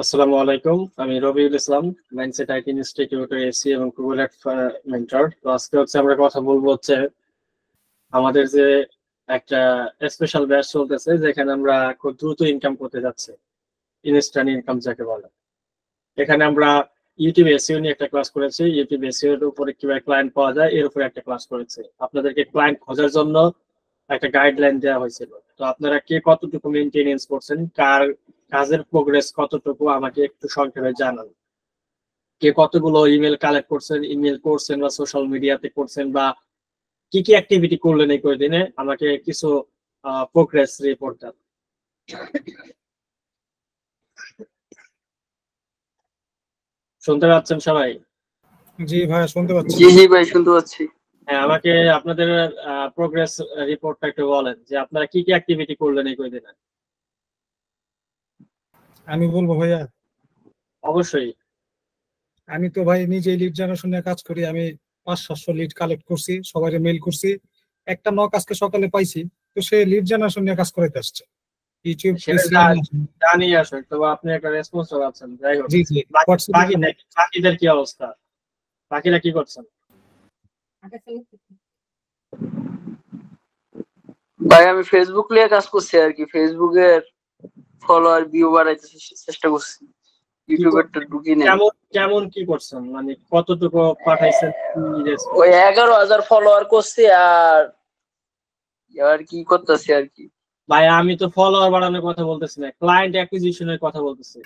আসসালামু আলাইকুম, আমি রবিউল ইসলাম, মাইন্ডসেট আইটি ইনস্টিটিউটের এসি এবং গুগল এড মেন্টর। তো আজকে আমরা কথা বলবো আমাদের যে একটা স্পেশাল ব্যাচ চলতেছে, যেখানে আমরা খুব দ্রুত ইনকাম করতে যাচ্ছি, ইনস্ট্যান্ট ইনকাম যাকে বলে। এখানে আমরা ইউটিউব এসইও নিয়ে একটা ক্লাস করেছি, ইউটিউব এসইও এর উপরে কিভাবে ক্লায়েন্ট পাওয়া যায় এর উপরে একটা ক্লাস করেছি। আপনাদেরকে ক্লায়েন্ট খোঁজার জন্য একটা গাইডলাইন দেওয়া হয়েছিল। তো আপনারা কে কতটুকু মেনটেনেন্স করছেন, কার কাজের প্রোগ্রেস কতটুকু, আমাকে একটু সংক্ষেপে জানান। কে কতগুলো ইমেল কালেক্ট করছেন, ইমেল করছেন বা সোশ্যাল মিডিয়াতে করছেন, বা কি কি অ্যাক্টিভিটি করলেন এই কয়দিনে, আমাকে কিছু প্রোগ্রেস রিপোর্ট দেন। শুনতে পাচ্ছেন সবাই? জি ভাই শুনতে পাচ্ছি। জি ভাই শুনতে পাচ্ছি। হ্যাঁ, আমাকে আপনাদের প্রোগ্রেস রিপোর্টটা একটু বলেন যে আপনারা কি কি অ্যাক্টিভিটি করলেন এই কয়দিনে। আমি বলবো ভাইয়া, অবশ্যই। আমি তো ভাই নিজে লিড জেনারেশন নিয়ে কাজ করি। আমি 500-700 লিড কালেক্ট করছি, সবাই মেইল করছি। একটা নক আজকে সকালে পাইছি, তো সে লিড জেনারেশন নিয়ে কাজ করাইতে আসছে ইউটিউব। সেটা জানি আসলে, তো আপনি একটা রেসপন্সিবল আছেন। যাই হোক, জি জি। বাকিদের কি অবস্থা, বাকিরা কি করছেন? ভাই আমি ফেসবুক নিয়ে কাজ করছি আর কি, ফেসবুকের ফলোয়ার ভিউ বাড়াইতে চেষ্টা করছি। ইউটিউবেরটা ঢুকি নেই। কেমন কি করছেন, মানে কতটুকু পাঠাইছেন? ওই 11,000 ফলোয়ার করছি আর কি করতেছি আর কি। ভাই আমি তো ফলোয়ার বাড়ানোর কথা বলতেছি না, ক্লায়েন্ট অ্যাকুইজিশনের কথা বলতেছি।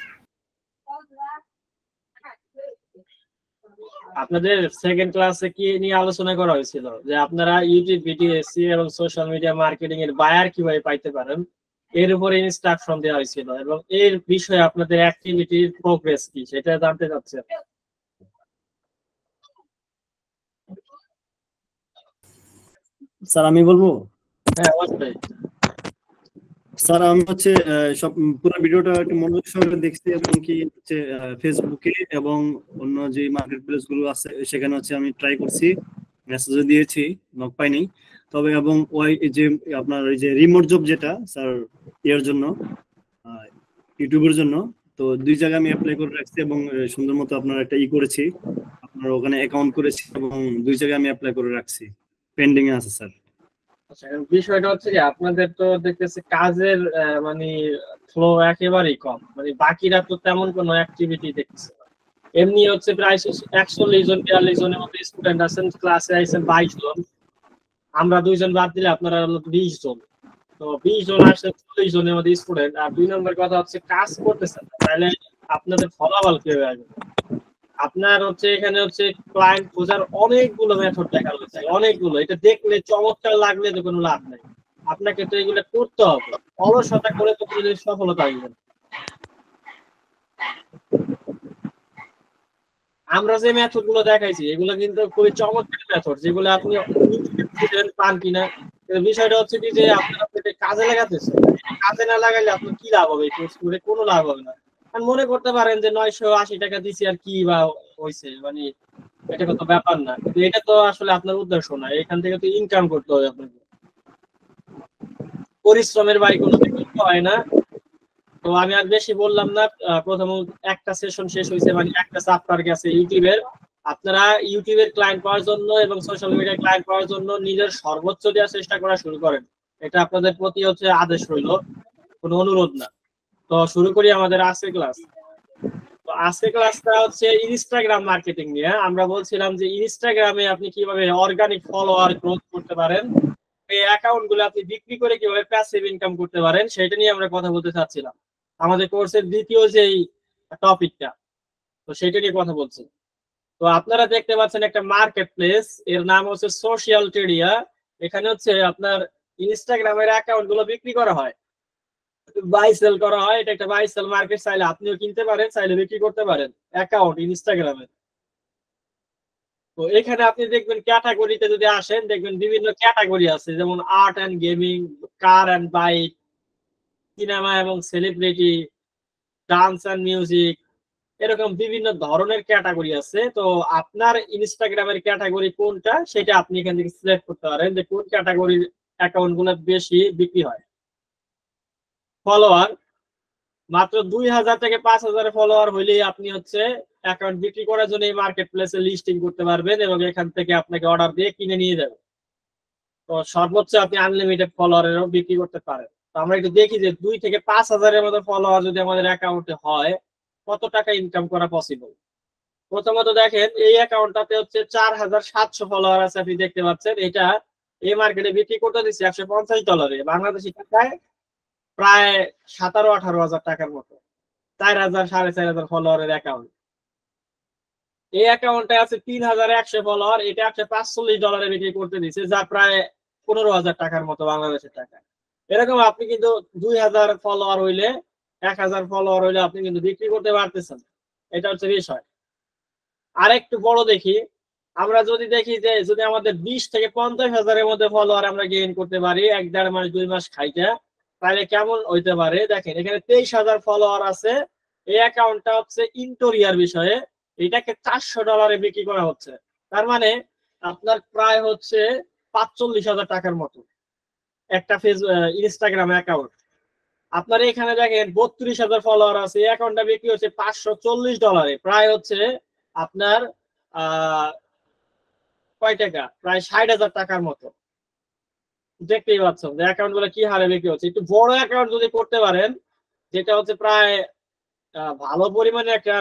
আপনাদের সেকেন্ড ক্লাসে কি নিয়ে আলোচনা করা হয়েছিল যে আপনারা ইউটিউব ভিডিও এসইও এবং সোশ্যাল মিডিয়া মার্কেটিং এর বায়ার কিভাবে পাইতে পারেন, এর উপরে ইনস্ট্রাকশন দেওয়া হয়েছিল, এবং এর বিষয়ে আপনাদের অ্যাক্টিভিটির প্রোগ্রেস কি সেটা জানতে চাচ্ছি। স্যার আমি বলবো? হ্যাঁ অবশ্যই স্যার আমি সব পুরো ভিডিওটা একটু মনোযোগ সহকারে দেখছি, এবং কি ফেসবুকে এবং অন্য যে মার্কেট প্লেস গুলো আছে সেখানে আমি ট্রাই করছি, মেসেজও দিয়েছি, নক পাইনি। তবে এবং ওই যে আপনার ওই যে রিমোট জব যেটা স্যার এর জন্য, ইউটিউবের জন্য, তো 2 জায়গায় আমি অ্যাপ্লাই করে রাখছি এবং সুন্দর মতো আপনার একটা করেছি, আপনার ওখানে অ্যাকাউন্ট করেছি এবং 2 জায়গায় আমি অ্যাপ্লাই করে রাখছি, পেন্ডিং এ আছে স্যার। আচ্ছা, বিষয়টা কি আপনাদের তো দেখতেছি কাজের মানে ফ্লো একেবারেই কম, মানে বাকিরা তো তেমন কোনো অ্যাক্টিভিটি দেখতেছে না। এমনি প্রায় 41 জন 42 জনের মতো স্টুডেন্ট আছেন, ক্লাসে আইছেন 22 জন, আমরা 2 জন বাদ দিলে আপনারা 20 জন। তো 20 জন আসছে 40 জনের মধ্যে স্টুডেন্ট, আর 2 নম্বর কথা কাজ করতেছেন না, তাহলে আপনাদের ফলাফল কি হবে? আপনার এখানে ক্লায়েন্ট খোঁজার অনেকগুলো মেথড দেখা হয়েছে, অনেকগুলো। এটা দেখলে চমৎকার লাগলে তো কোনো লাভ নাই, আপনাকে তো এগুলো করতে হবে। অলসতা করে তো কোনো সফলতা আসবে না। আমরা যে মেথড গুলো দেখাইছি এগুলো কিন্তু খুবই চমৎকার মেথড, যেগুলো আপনি পান কিনা। বিষয়টা কি যে আপনারা কাজে লাগাতেছে, কাজে না লাগাইলে আপনার কি লাভ হবে? কোর্স করে কোনো লাভ হবে না। মনে করতে পারেন যে 980 টাকা দিছি আর কি বা হয়েছে, মানে এটা কত ব্যাপার না, কিন্তু এটা তো আসলে আপনার উদ্দেশ্য না। এখান থেকে তো ইনকাম করতে হবে আপনাকে, পরিশ্রমের বাইরে কোনো বিকল্প হয় না। তো আমি আর বেশি বললাম না, প্রথম একটা সেশন শেষ হয়েছে, মানে একটা চ্যাপ্টার গেছে ইউটিউবের। আপনারা ইউটিউবের ক্লায়েন্ট পাওয়ার জন্য এবং সোশ্যাল মিডিয়া ক্লায়েন্ট পাওয়ার জন্য নিজের সর্বোচ্চ দেওয়ার চেষ্টা করা শুরু করেন, এটা আপনাদের প্রতি আদেশ রইল, কোনো অনুরোধ না। তো শুরু করি আমাদের আজকের ক্লাস। তো আজকের ক্লাসটা ইনস্টাগ্রাম মার্কেটিং নিয়ে। আমরা বলছিলাম যে ইনস্টাগ্রামে আপনি কিভাবে অর্গানিক ফলোয়ার গ্রোথ করতে পারেন, এই অ্যাকাউন্ট গুলো আপনি বিক্রি করে কিভাবে প্যাসিভ ইনকাম করতে পারেন, সেটা নিয়ে আমরা কথা বলতে চাচ্ছিলাম। আমাদের কোর্সের দ্বিতীয় যেই টপিকটা, তো সেটা নিয়ে কথা বলছি। তো আপনারা দেখতে পাচ্ছেন একটা মার্কেট প্লেস, এর নাম সোশ্যাল টেরিয়া। এখানে আপনার ইনস্টাগ্রামের অ্যাকাউন্ট গুলো বিক্রি করা হয়, বাই সেল করা হয়। এটা একটা বাই সেল মার্কেট, চাইলে আপনিও কিনতে পারেন, চাইলে বিক্রি করতে পারেন অ্যাকাউন্ট ইনস্টাগ্রামে। তো এখানে আপনি দেখবেন ক্যাটাগরিতে যদি আসেন, দেখবেন বিভিন্ন ক্যাটাগরি আছে, যেমন art and gaming, car and bike, cinema এবং সেলিব্রিটি, ডান্স অ্যান্ড মিউজিক, এরকম বিভিন্ন ধরনের ক্যাটাগরি আছে। তো আপনার ইনস্টাগ্রামের ক্যাটাগরি কোনটা সেটা আপনি এখান থেকে সিলেক্ট করতে পারেন, যে কোন ক্যাটাগরির অ্যাকাউন্ট গুলো বেশি বিক্রি হয়। ফলোয়ার মাত্র 2000 থেকে 5000 ফলোয়ার হইলেই আপনি হচ্ছে অ্যাকাউন্ট বিক্রি করার জন্য এই মার্কেট প্লেসে লিস্টিং করতে পারবেন এবং এখান থেকে আপনাকে অর্ডার দিয়ে কিনে নিয়ে যাবেন। তো সর্বোচ্চ আপনি আনলিমিটেড ফলোয়ারেরও বিক্রি করতে পারেন। তো আমরা একটু দেখি যে 2 থেকে 5000 মতো ফলোয়ার যদি আমাদের অ্যাকাউন্টে হয় কত টাকা ইনকাম করা পসিবল। প্রথমত দেখেন এই অ্যাকাউন্টটাতে হচ্ছে 4700 ফলোয়ার আছে, আপনি দেখতে পাচ্ছেন। এটা এই মার্কেটে বিক্রি করতে দিচ্ছে $150, বাংলাদেশি টাকায় প্রায় 17-18 হাজার টাকার মতো। 4000-4500 ফলোয়ারের অ্যাকাউন্ট। এই অ্যাকাউন্টে আছে 3100 ফলোয়ার, এটা $145 বিক্রি করতে দিচ্ছে, যা প্রায় 15000 টাকার মতো বাংলাদেশের টাকা। এরকম আপনি কিন্তু 2000 ফলোয়ার হইলে 1000 ফলোয়ার হইলে আপনি কিন্তু বিক্রি করতে পারতেছেন। এটা হচ্ছে বিষয়। আর একটু বড় দেখি, আমরা যদি দেখি যে যদি আমাদের 20 থেকে 50,000-এর মধ্যে ফলোয়ার আমরা গেইন করতে পারি 1-1.5 মাস 2 মাস খাইটা, তাহলে কেমন হইতে পারে দেখেন। এখানে 23,000 ফলোয়ার আছে। এই অ্যাকাউন্টটা হচ্ছে ইন্টোরিয়ার বিষয়ে, এটাকে $400 বিক্রি করা হচ্ছে। তার মানে আপনার প্রায় হচ্ছে 45,000 টাকার মতো একটা ইনস্টাগ্রাম অ্যাকাউন্ট। আপনার এখানে দেখেন 32,000 ফলোয়ার আছে, এই অ্যাকাউন্টটা বিক্রি হচ্ছে $540, প্রায় হচ্ছে আপনার কয় টাকা, প্রায় 60,000 টাকার মতো। দেখতেই পাচ্ছেন যে অ্যাকাউন্ট গুলো কি হারে বিক্রি হচ্ছে। একটু বড় অ্যাকাউন্ট যদি করতে পারেন, যেটা হচ্ছে প্রায় ভালো পরিমাণে একটা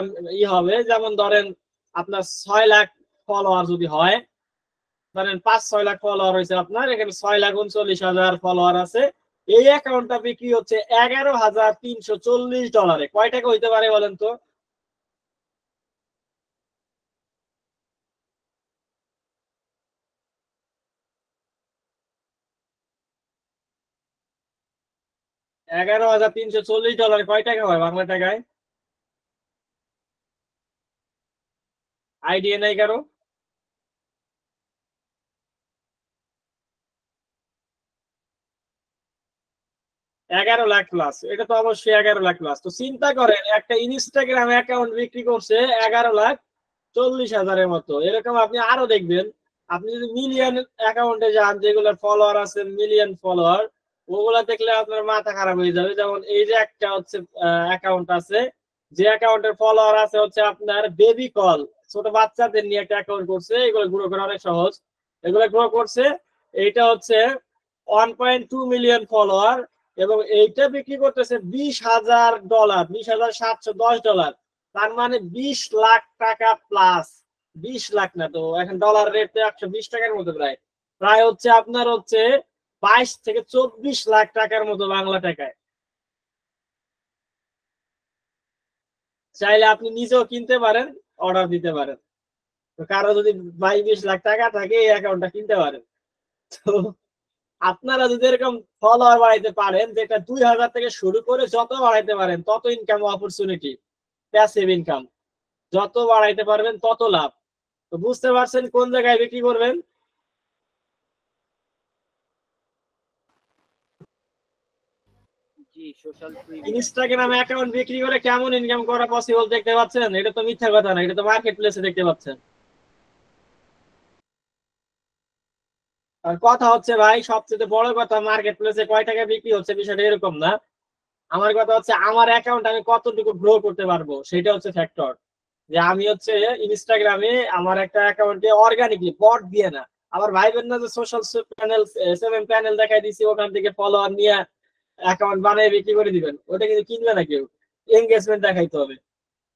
হবে, যেমন ধরেন আপনার 6 লাখ ফলোয়ার যদি হয়, ধরেন 5-6 লাখ ফলোয়ার হয়েছে আপনার, এখানে 6,39,000 ফলোয়ার আছে, এই অ্যাকাউন্টটা বিক্রি হচ্ছে $11,340। কয় টাকা হইতে পারে বলেন তো? $11,340 কয় টাকা হয় বাংলা টাকায়? আইডিয়া নাই কারো? 11 লাখ প্লাস। এটা তো অবশ্যই 11 লাখ প্লাস। তো চিন্তা করেন একটা ইনস্টাগ্রাম অ্যাকাউন্ট বিক্রি করছে 11,40,000-এর মতো। এরকম আপনি আরো দেখবেন। আপনি যদি মিলিয়ন অ্যাকাউন্টে যান, যেগুলোর ফলোয়ার আছে মিলিয়ন ফলোয়ার, ওগুলা দেখলে আপনার মাথা খারাপ হয়ে যাবে। যেমন এই যে একটা হচ্ছে অ্যাকাউন্ট আছে, যে অ্যাকাউন্টের ফলোয়ার আছে হচ্ছে আপনার বেবি কল, ছোট বাচ্চাদের নিয়ে একটা অ্যাকাউন্ট করছে। এগুলো গ্রো করা অনেক সহজ, এগুলো গ্রো করছে। এইটা হচ্ছে 1.2 মিলিয়ন ফলোয়ার এবং এইটা বিক্রি করতেছে $20,000, $20,710। তার মানে 20 লাখ টাকা প্লাস। 20 লাখ না তো, এখন ডলার রেট 120 টাকার মতো, প্রায় প্রায় হচ্ছে আপনার হচ্ছে 22 থেকে 24 লাখ টাকার মতো বাংলা টাকায়। চাইলে আপনি নিজেও কিনতে পারেন, অর্ডার দিতে পারেন। তো কারো যদি 22-20 লাখ টাকা থাকে এই অ্যাকাউন্টটা কিনতে পারেন। তো আপনারা যদি এরকম ফলোয়ার বাড়াইতে পারেন, যেটা 2000 থেকে শুরু করে যত বাড়াইতে পারেন তত ইনকাম অপরচুনিটি, প্যাসিভ ইনকাম যত বাড়াইতে পারবেন তত লাভ। তো বুঝতে পারছেন কোন জায়গায় বিক্রি করবেন। ইনস্টাগ্রাম অ্যাকাউন্ট বিক্রি করে কেমন ইনকাম করা পসিবল দেখতে পাচ্ছেন? এটা তো মিথ্যা কথা না, এটা তো মার্কেট প্লেসে দেখতে পাচ্ছেন। আর কথা হচ্ছে ভাই, সবচেয়ে বড় কথা, মার্কেট প্লেসে কয় টাকা বিক্রি হচ্ছে বিষয়টা এরকম না। আমার কথা হচ্ছে আমার অ্যাকাউন্ট আমি কতটুকু গ্রো করতে পারবো, সেটা হচ্ছে ফ্যাক্টর। যে আমি হচ্ছে ইনস্টাগ্রামে আমার একটা অ্যাকাউন্টে অর্গানিকলি, বট দিয়ে না, আবার ভাইবেন না যে সোশ্যাল প্যানেল 7 প্যানেল দেখাই দিছি ওখান থেকে ফলোয়ার নিয়ে অ্যাকাউন্ট বানিয়ে বিক্রি করে দিবেন, ওটা কিন্তু কিনবে না কেউ। এনগেজমেন্ট দেখাইতে হবে।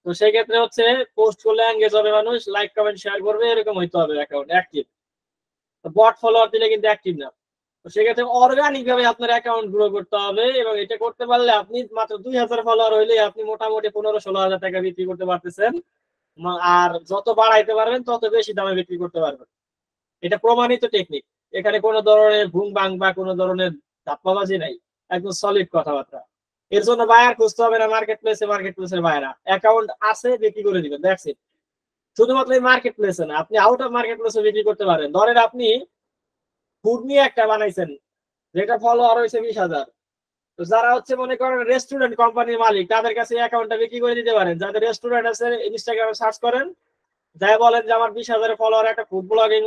তো সেই ক্ষেত্রে হচ্ছে পোস্ট করলে এনগেজ হবে মানুষ, লাইক কমেন্ট শেয়ার করবে, এরকম হইতে হবে অ্যাকাউন্ট অ্যাক্টিভ। বট ফলোয়ার দিলে কিন্তু অ্যাক্টিভ না। তো সেক্ষেত্রে অর্গানিক ভাবে আপনার অ্যাকাউন্ট গ্রো করতে হবে এবং এটা করতে পারলে আপনি মাত্র 2000 ফলোয়ার হইলে আপনি মোটামুটি 15-16 হাজার টাকা বিক্রি করতে পারতেছেন। আর যত বাড়াইতে পারবেন তত বেশি দামে বিক্রি করতে পারবেন। এটা প্রমাণিত টেকনিক, এখানে কোনো ধরনের ভুং ভাং বা কোনো ধরনের ধাপ্পাবাজি নাই, একদম সলিড কথাবার্তা। এর জন্য বায়ার খুঁজতে হবে না মার্কেট প্লেসের বায়ারা অ্যাকাউন্ট আছে, বিক্রি করে দিবেন, দ্যাটস ইট। শুধুমাত্র এই মার্কেট প্লেসে না, আপনি আউট অফ মার্কেট প্লেসে বিক্রি করতে পারেন। ধরেন আপনি ফুড নিয়ে একটা বানাইছেন, যেটা ফলোয়ার হয়েছে 20,000, তো যারা হচ্ছে মনে করেন রেস্টুরেন্ট কোম্পানির মালিক, তাদের কাছে অ্যাকাউন্টটা বিক্রি করে দিতে পারেন। যাদের রেস্টুরেন্ট আছে ইনস্টাগ্রামে সার্চ করেন, যাই বলেন যে আমার 20,000 ফলোয়ার একটা ফুড ব্লগিং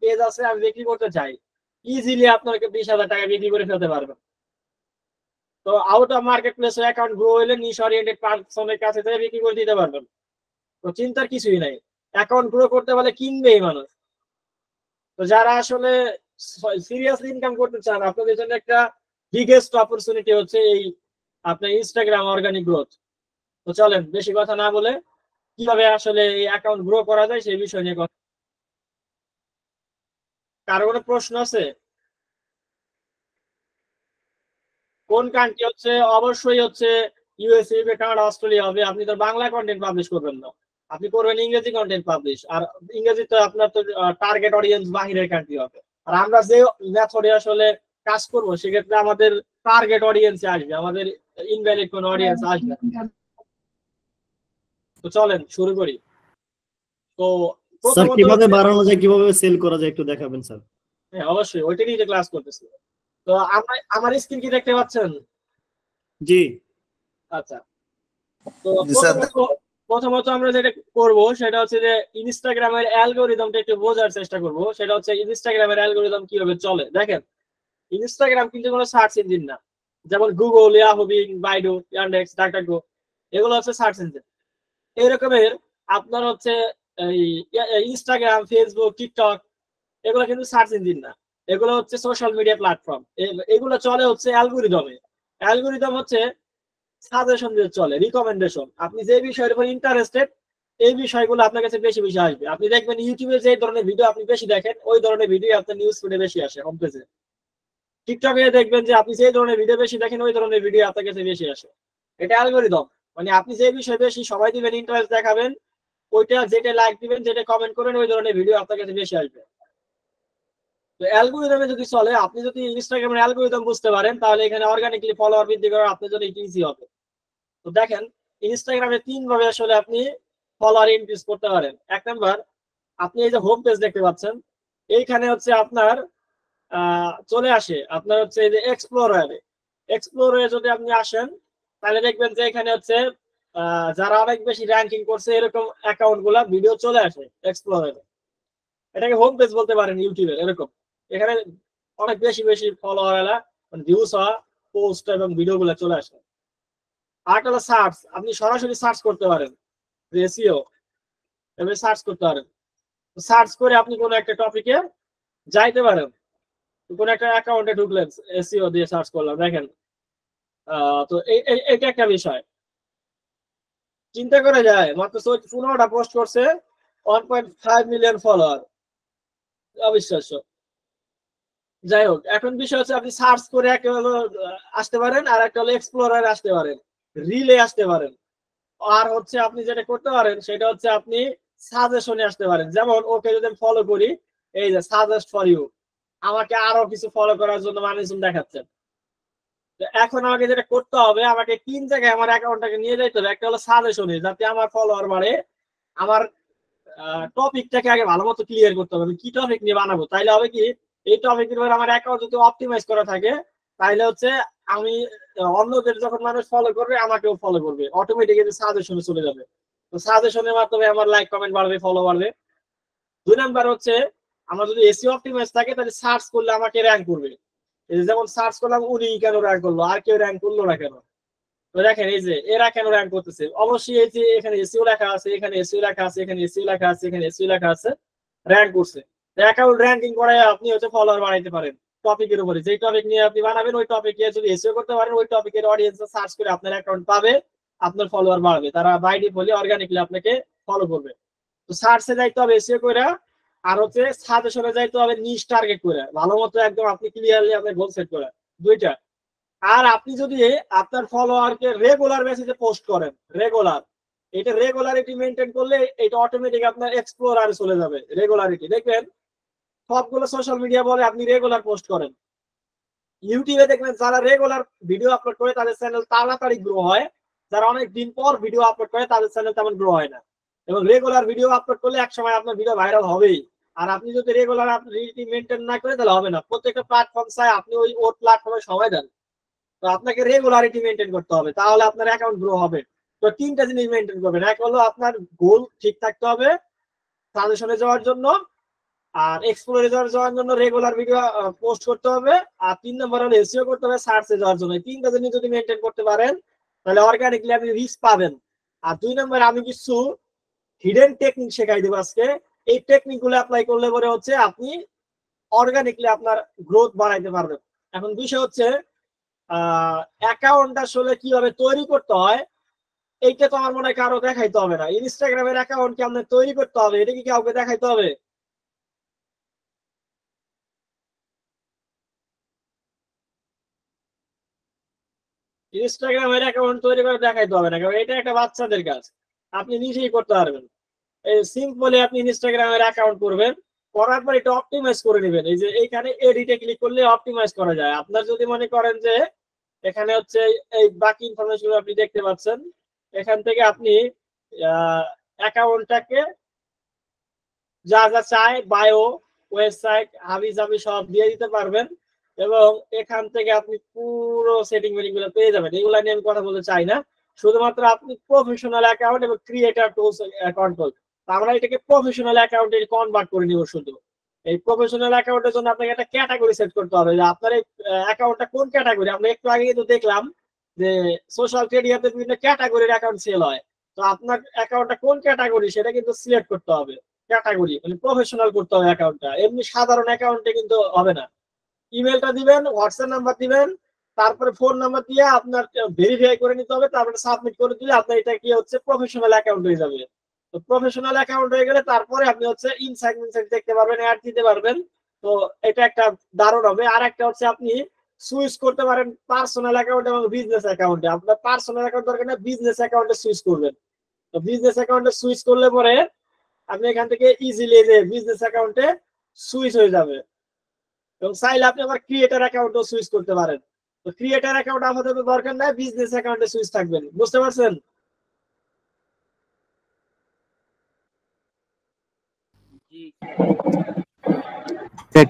পেজ আছে, আমি বিক্রি করতে চাই, ইজিলি আপনাকে 20,000 টাকা বিক্রি করে ফেলতে পারবেন। তো out of market place account grow হইলে নিশ ওরিয়েন্টেড পারসনের কাছে থেকে বিক্রি করে দিতে পারবেন। তো চিন্তার কিছুই নাই, অ্যাকাউন্ট গ্রো করতে বলে কিনবেই মানুষ। তো যারা আসলে সিরিয়াসলি ইনকাম করতে চান, আপনাদের জন্য একটা বিগেস্ট অপরচুনিটি হচ্ছে এই আপনার ইনস্টাগ্রাম অর্গানিক গ্রোথ। তো চলেন বেশি কথা না বলে কিভাবে আসলে এই অ্যাকাউন্ট গ্রো করা যায় সেই বিষয় নিয়ে কথা। কারো কোনো প্রশ্ন আছে? কোন কান্ট্রি হচ্ছে? অবশ্যই হচ্ছে ইউএসএ, কানাডা, অস্ট্রেলিয়া হবে। আপনি তো বাংলা কন্টেন্ট পাবলিশ করবেন না, আপনি করবেন ইংরেজি কন্টেন্ট পাবলিশ। আর ইংরেজি তো আপনার তো টার্গেট অডিয়েন্স বাহিরের কান্ট্রি হবে। আর আমরা যে মেথডে আসলে কাজ করবো সেক্ষেত্রে আমাদের টার্গেট অডিয়েন্স আসবে, আমাদের ইনভ্যালিড কোন অডিয়েন্স আসবে। তো চলেন শুরু করি। তো স্যার কিভাবে বাড়ানো যায়, কিভাবে সেল করা যায় একটু দেখাবেন স্যার? হ্যাঁ অবশ্যই, ওইটা নিয়ে ক্লাস করতেছি। তো আমার স্ক্রিন কি দেখতে পাচ্ছেন? জি আচ্ছা, তো প্রথমত আমরা যেটা করব সেটা হচ্ছে যে ইনস্টাগ্রামের অ্যালগোরিদমটা একটু বোঝার চেষ্টা করব। সেটা হচ্ছে ইনস্টাগ্রামের অ্যালগোরিদম কিভাবে চলে। দেখেন, ইনস্টাগ্রাম কিন্তু কোনো সার্চ ইঞ্জিন না, যেমন Google, Yahoo, being, Baidu, Yandex, DuckDuckGo, এগুলো হচ্ছে সার্চ ইঞ্জিন। এরকমের আপনার হচ্ছে ইনস্টাগ্রাম, ফেসবুক, টিকটক, এগুলো কিন্তু সার্চ ইঞ্জিন না, এগুলো হচ্ছে সোশ্যাল মিডিয়া প্ল্যাটফর্ম। এগুলো চলে হচ্ছে অ্যালগোরিদমে। অ্যালগোরিদম হচ্ছে সাজেশন দিয়ে চলে, রিকমেন্ডেশন। আপনি যে বিষয়ের উপর ইন্টারেস্টেড এই বিষয়গুলো আপনার কাছে বেশি বেশি আসবে। আপনি দেখবেন ইউটিউবে যে ধরনের ভিডিও আপনি বেশি দেখেন ওই ধরনের ভিডিও আপনার নিউজ ফিডে বেশি আসে, হোম পেজে। টিকটকে দেখবেন যে আপনি যে ধরনের ভিডিও বেশি দেখেন ওই ধরনের ভিডিও আপনার কাছে বেশি আসে। এটা অ্যালগোরিদম, মানে আপনি যে বিষয় বেশি সবাই দিবেন, ইন্টারেস্ট দেখাবেন, ওইটা যেটা লাইক দিবেন, যেটা কমেন্ট করবেন, ওই ধরনের ভিডিও আপনার কাছে বেশি আসবে। তো অ্যালগোরিদমে যদি চলে, আপনি যদি ইনস্টাগ্রামের অ্যালগোরিদম বুঝতে পারেন তাহলে এখানে অর্গানিকলি ফলোয়ার বৃদ্ধি করা আপনার জন্য ইজি হবে। তো দেখেন, ইনস্টাগ্রামে 3 ভাবে আসলে আপনি ফলোয়ার ইনক্রিজ করতে পারেন। এক নাম্বার, আপনি এই যে হোম পেজ দেখতে পাচ্ছেন, এইখানে হচ্ছে আপনার চলে আসে আপনার হচ্ছে এই যে এক্সপ্লোরারে যদি আপনি আসেন তাহলে দেখবেন যে এখানে হচ্ছে যারা অনেক বেশি র্যাঙ্কিং করছে এরকম অ্যাকাউন্ট গুলা ভিডিও চলে আসে এক্সপ্লোরারে। এটাকে হোম পেজ বলতে পারেন ইউটিউবের। এরকম এখানে অনেক বেশি বেশি ফলোয়ার এলা ভিউস হওয়া পোস্ট এবং ভিডিও গুলা চলে আসে। আর হলো সার্চ, আপনি সরাসরি সার্চ করতে পারেন, এসইও এভাবে সার্চ করতে পারেন। সার্চ করে আপনি কোনো একটা টপিকে যাইতে পারেন। কোন একটা অ্যাকাউন্টে ঢুকলেন, এসইও দিয়ে সার্চ করলাম, দেখেন। তো এটা একটা বিষয় চিন্তা করে যায়। মাত্র 15টা পোস্ট করছে, 1.5 মিলিয়ন ফলোয়ার, অবিশ্বাস্য। যাই হোক, এখন বিষয় হচ্ছে আপনি সার্চ করে একটা হলো আসতে পারেন, আর একটা হলো এক্সপ্লোরার আসতে পারেন, রিলে আসতে পারেন। আর হচ্ছে আপনি যেটা করতে পারেন সেটা হচ্ছে আপনি সাজেশনে আসতে পারেন। যেমন ওকে যদি আমি ফলো করি, এই যে সাজেস্ট ফর ইউ, আমাকে আরো কিছু ফলো করার জন্য মানুষজন দেখাচ্ছেন। এখন আমাকে যেটা করতে হবে, আমাকে 3 জায়গায় আমার অ্যাকাউন্টটাকে নিয়ে যাইতে হবে। একটা হলো সাজেশনে, যাতে আমার ফলোয়ার বাড়ে। আমার টপিকটাকে আগে ভালো মতো ক্লিয়ার করতে হবে, আমি কি টপিক নিয়ে বানাবো। তাইলে হবে কি, এই টপিকের উপর আমার অ্যাকাউন্ট যদি অপটিমাইজ করা থাকে তাহলে হচ্ছে আমি অন্যদের যখন মানুষ ফলো করবে আমাকেও ফলো করবে, অটোমেটিক্যালি সাজেশনে চলে যাবে। তো সাজেশনের মাধ্যমে আমার লাইক কমেন্ট বাড়বে, ফলো বাড়বে। 2 নাম্বার হচ্ছে, আমরা যদি এসইও অপটিমাইজ থাকে তাহলে সার্চ করলে আমাকে র্যাঙ্ক করবে। যেমন সার্চ করলাম উনি কেন র্যাঙ্ক করলো, আর কেউ র্যাঙ্ক করলো না কেন। তো দেখেন এই যে এরা কেন র্যাঙ্ক করতেছে, অবশ্যই এই যে এখানে এসইও লেখা আছে, এখানে এসইও লেখা আছে, এখানে এসইও লেখা আছে, এখানে এসইও লেখা আছে, র্যাঙ্ক করছে। অ্যাকাউন্ট র্যাঙ্কিং করায় আপনি হচ্ছে ফলোয়ার বাড়াইতে পারেন টপিকের উপরে। যেই টপিক নিয়ে আপনি বানাবেন ওই টপিকে যদি এসইও করতে পারেন, ওই টপিকের অডিয়েন্স সার্চ করে আপনার অ্যাকাউন্ট পাবে, আপনার ফলোয়ার বাড়বে, তারা বাই ডিফল্ট অর্গানিকলি আপনাকে ফলো করবে। তো সার্চে যাইতে হবে এসইও করে, আর হচ্ছে সাজেশনে যাইতে হবে নিশ টার্গেট করে, ভালো মতো একদম আপনি ক্লিয়ারলি আপনার গোল সেট করে, দুইটা। আর আপনি যদি আপনার ফলোয়ারকে রেগুলার বেসিসে পোস্ট করেন, রেগুলার, এটা রেগুলারিটি মেনটেন করলে এটা অটোমেটিক আপনার এক্সপ্লোরারে চলে যাবে। রেগুলারিটি দেখবেন সবগুলো সোশ্যাল মিডিয়া বলে আপনি রেগুলার পোস্ট করেন। ইউটিউবে দেখবেন যারা রেগুলার ভিডিও আপলোড করে তাদের চ্যানেল তাড়াতাড়ি গ্রো হয়, যারা অনেক দিন পর ভিডিও আপলোড করে তাদের চ্যানেল তেমন গ্রো হয় না। এবং রেগুলার ভিডিও আপলোড করলে একসময় আপনার ভিডিও ভাইরাল হবেই। আর আপনি যদি রেগুলার মেনটেন না করে তাহলে হবে না। প্রত্যেকটা প্ল্যাটফর্ম চাই আপনি ওর প্ল্যাটফর্মে সময় দেন। তো আপনাকে রেগুলারিটি মেনটেন করতে হবে, তাহলে আপনার অ্যাকাউন্ট গ্রো হবে। তো 3টা জিনিস মেনটেন করবেন। এক হলো আপনার গোল ঠিক থাকতে হবে সাজেশনে যাওয়ার জন্য, আর এক্সপ্লোরে যাওয়ার জন্য রেগুলার ভিডিও পোস্ট করতে হবে। আর 3 নম্বর হলো এসইও করতে হবে সার্চে যাওয়ার জন্য। 3টা জিনিস যদি মেনটেন করতে পারেন তাহলে অর্গানিকলি আপনি রিচ পাবেন। আর 2 নম্বরে আমি কিছু হিডেন টেকনিক শেখাই দেবো আজকে। এই টেকনিক গুলো অ্যাপ্লাই করলে পরে হচ্ছে আপনি অর্গানিকলি আপনার গ্রোথ বাড়াইতে পারবেন। এখন বিষয় হচ্ছে অ্যাকাউন্ট আসলে কিভাবে তৈরি করতে হয় এইটা তো আমার মনে হয় কারো দেখাইতে হবে না। ইনস্টাগ্রামের অ্যাকাউন্ট কি আপনার তৈরি করতে হবে, এটা কি কাউকে দেখাইতে হবে? ইনস্টাগ্রামের অ্যাকাউন্ট তৈরি করে দেখাইতে হবে না, কারণ এটা একটা বাচ্চাদের কাজ, আপনি নিজেই করতে পারবেন। এই সিম্পলি আপনি ইনস্টাগ্রামের অ্যাকাউন্ট করবেন, করার পর এটা অপটিমাইজ করে নেবেন। এই যে এইখানে এডিটে ক্লিক করলে অপটিমাইজ করা যায়। আপনার যদি মনে করেন যে এখানে হচ্ছে এই বাকি ইনফরমেশন আপনি দেখতে পাচ্ছেন, এখান থেকে আপনি অ্যাকাউন্টটাকে যা যা চাই বায়ো, ওয়েবসাইট, হাবি জাবি সব দিয়ে দিতে পারবেন এবং এখান থেকে আপনি পুরো সেটিং মেটিং গুলো পেয়ে যাবেন। এগুলো নিয়ে আমি কথা বলতে চাই না, শুধুমাত্র আপনি প্রফেশনাল অ্যাকাউন্ট এবং ক্রিয়েটর টুলস কন্ট্রোল, আমরা এটাকে প্রফেশনাল অ্যাকাউন্টে কনভার্ট করে নিব। শুধু এই প্রফেশনাল অ্যাকাউন্টের জন্য আপনাকে একটা ক্যাটাগরি সেট করতে হবে, যে আপনার এই অ্যাকাউন্টটা কোন ক্যাটাগরি। আমরা একটু আগে কিন্তু দেখলাম যে সোশ্যাল মিডিয়াতে বিভিন্ন ক্যাটাগরির অ্যাকাউন্ট সেল হয়, তো আপনার অ্যাকাউন্টটা কোন ক্যাটাগরি সেটা কিন্তু সিলেক্ট করতে হবে। ক্যাটাগরি মানে প্রফেশনাল করতে হবে অ্যাকাউন্টটা, এমনি সাধারণ অ্যাকাউন্টে কিন্তু হবে না। ইমেলটা দিবেন, হোয়াটসঅ্যাপ নাম্বার দিবেন, তারপরে ফোন নাম্বার দিয়ে আপনার ভেরিফাই করে নিতে হবে, তারপরে সাবমিট করে দিলে আপনার এটা কি হচ্ছে প্রফেশনাল অ্যাকাউন্ট হয়ে যাবে। তো প্রফেশনাল অ্যাকাউন্ট হয়ে গেলে তারপরে আপনি হচ্ছে ইনসাইট দেখতে পারবেন, অ্যাড দিতে পারবেন। তো এটা একটা দারুণ হবে। আর একটা হচ্ছে আপনি সুইচ করতে পারেন পার্সোনাল অ্যাকাউন্ট এবং বিজনেস অ্যাকাউন্টে। আপনার পার্সোনাল অ্যাকাউন্ট দরকার না, বিজনেস অ্যাকাউন্টে সুইচ করবেন। তো বিজনেস অ্যাকাউন্টে সুইচ করলে পরে আপনি এখান থেকে ইজিলি যে বিজনেস অ্যাকাউন্টে সুইচ হয়ে যাবে এবং চাইলে আপনি আবার ক্রিয়েটর অ্যাকাউন্টও সুইচ করতে পারেন। তো ক্রিয়েটর অ্যাকাউন্ট আমাদের দরকার নাই, বিজনেস অ্যাকাউন্টে সুইচ থাকবেন। বুঝতে পারছেন?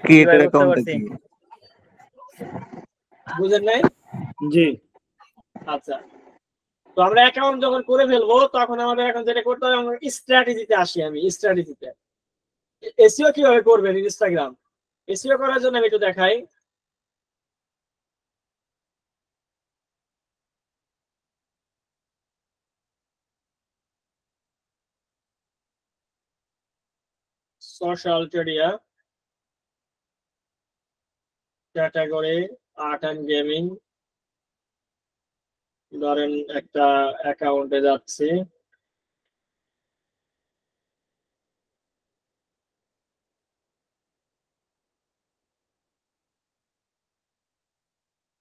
ক্রিয়েটর অ্যাকাউন্ট কি? বুঝেন নাই? জি আচ্ছা, তো আমরা অ্যাকাউন্ট যখন করে ফেলবো তখন আমাদের এখন যেটা করতে হবে, আমরা স্ট্র্যাটেজিতে আসি। আমি স্ট্র্যাটেজিতে এসইও কিভাবে করবেন ইনস্টাগ্রাম, এসইও করার জন্য আমি একটু দেখাই। Social media category art and gaming, ধরেন একটা অ্যাকাউন্টে যাচ্ছি,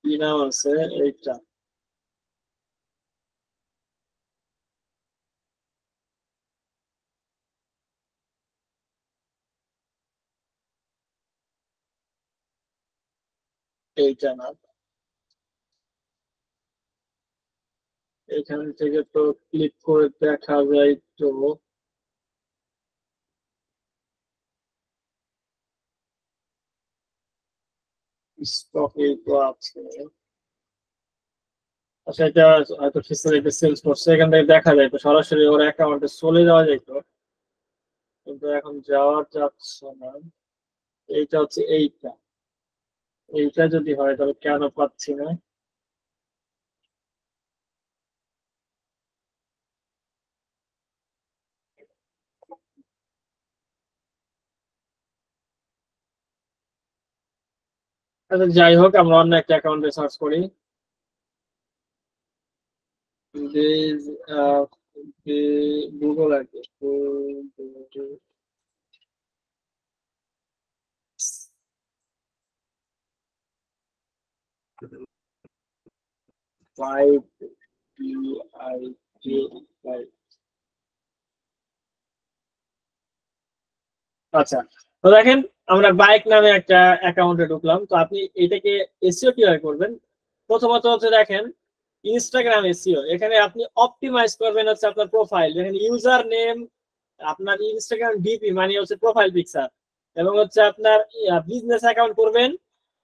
কি নাম আছে এইটা, এইটা না, এখান থেকে তো ক্লিক করে দেখা যায় তো স্টকে তো আছে। আচ্ছা, এটা হয়তো ফেসিলিটি সেলস করছে, এখান থেকে দেখা যায় তো সরাসরি ওর অ্যাকাউন্টে চলে যাওয়া যায় তো, কিন্তু এখন যাওয়া যাচ্ছে না। এইটা হচ্ছে এইটা, এইটা যদি হয় তাহলে কেন পাচ্ছি না? আচ্ছা যাই হোক, আমরা অন্য একটা অ্যাকাউন্টে সার্চ করি। গুগল আর কি, আচ্ছা, তো দেখেন আমরা বাইক নামে একটা অ্যাকাউন্টে ঢুকলাম। তো আপনি এটাকে এসইও কিভাবে করবেন, প্রথমত হচ্ছে দেখেন ইনস্টাগ্রাম এসইও, এখানে আপনি অপটিমাইজ করবেন হচ্ছে আপনার প্রোফাইল, যেখানে ইউজার নেম, আপনার ইনস্টাগ্রাম ডিপি মানে হচ্ছে প্রোফাইল পিকচার, এবং হচ্ছে আপনার বিজনেস অ্যাকাউন্ট করবেন,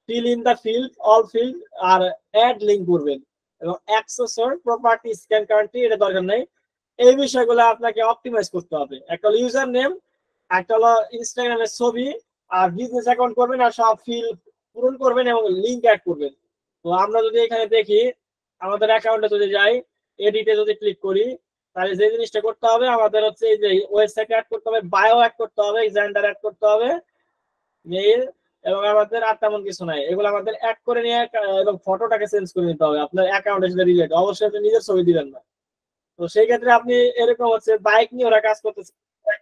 fill in the field all field, আর অ্যাড লিঙ্ক করবেন, এবং অ্যাক্সেসর প্রপার্টি স্ক্যান কান্ট্রি এটা দরকার নেই। এই বিষয়গুলো আপনাকে অপটিমাইজ করতে হবে। একটা হলো ইউজার নেম, একটা হলো ইনস্টাগ্রামের ছবি, আর বিজনেস অ্যাকাউন্ট করবেন আর সব ফিল পূরণ করবেন এবং লিংক অ্যাড করবেন। তো আমরা যদি এখানে দেখি আমাদের অ্যাকাউন্টে যদি যাই, এডিটে যদি ক্লিক করি, তাহলে যে জিনিসটা করতে হবে আমাদের হচ্ছে এই যে ওয়েবসাইট অ্যাড করতে হবে, বায়ো অ্যাড করতে হবে, জেন্ডার অ্যাড করতে হবে, মেইল, এবং আমাদের আর তেমন কিছু নাই। এগুলো আমাদের অ্যাড করে নিয়ে এবং ফটোটাকে চেঞ্জ করে নিতে হবে আপনার অ্যাকাউন্টের সাথে রিলেটেড। অবশ্যই আপনি নিজের ছবি দিবেন না। তো সেই ক্ষেত্রে আপনি এরকম হচ্ছে বাইক নিয়ে ওরা কাজ করতেছে,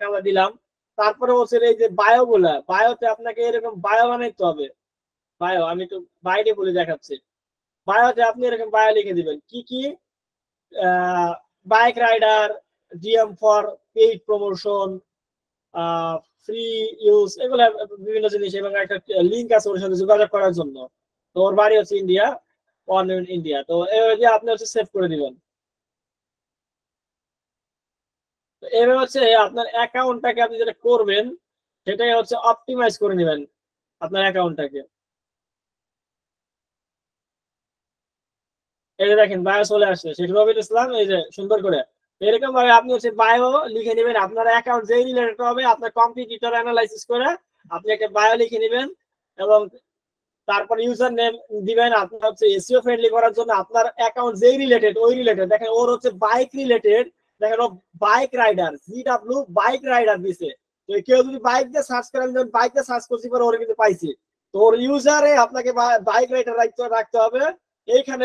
আমরা দিলাম। তারপরে হচ্ছে এই যে বায়ো গুলা, বায়োতে আপনাকে এরকম বায়ো বানাইতে হবে। বায়ো আমি একটু বাইরে বলে দেখাচ্ছি। বায়োতে আপনি এরকম বায়ো লিখে দিবেন কি কি bike rider, DM for paid promotion, free use, এগুলো বিভিন্ন জিনিস, এবং একটা লিঙ্ক আছে ওর সাথে যোগাযোগ করার জন্য। তো ওর বাড়ি হচ্ছে ইন্ডিয়া, অন ইন্ডিয়া। তো এই আপনি হচ্ছে সেভ করে দিবেন। এবার হচ্ছে আপনার অ্যাকাউন্টটাকে আপনি যেটা করবেন সেটাই হচ্ছে অপটিমাইজ করে নেবেন আপনার অ্যাকাউন্টটাকে। এই যে দেখেন বায়ো চলে আসছে শেখ রবিউল ইসলাম, এই যে সুন্দর করে এরকম ভাবে আপনি হচ্ছে বায়ো লিখে নেবেন। আপনার অ্যাকাউন্ট যেই রিলেটেড হবে আপনার কম্পিটিটর অ্যানালাইসিস করে আপনি একটা বায়ো লিখে নেবেন, এবং তারপর ইউজার নেম দিবেন। আপনার হচ্ছে এসইও ফ্রেন্ডলি করার জন্য আপনার অ্যাকাউন্ট যেই রিলেটেড ওই রিলেটেড, দেখেন ওর হচ্ছে বাইক রিলেটেড, দেখেন ও bike rider GW bike rider দিছে। তো কেউ যদি বাইক দিয়ে সার্চ করেন, যেমন বাইক দিয়ে সার্চ করছি পরে ওরা কিন্তু পাইছি। তো ওর ইউজারে আপনাকে বাইক রাইডার রাখতে হবে, এইখানে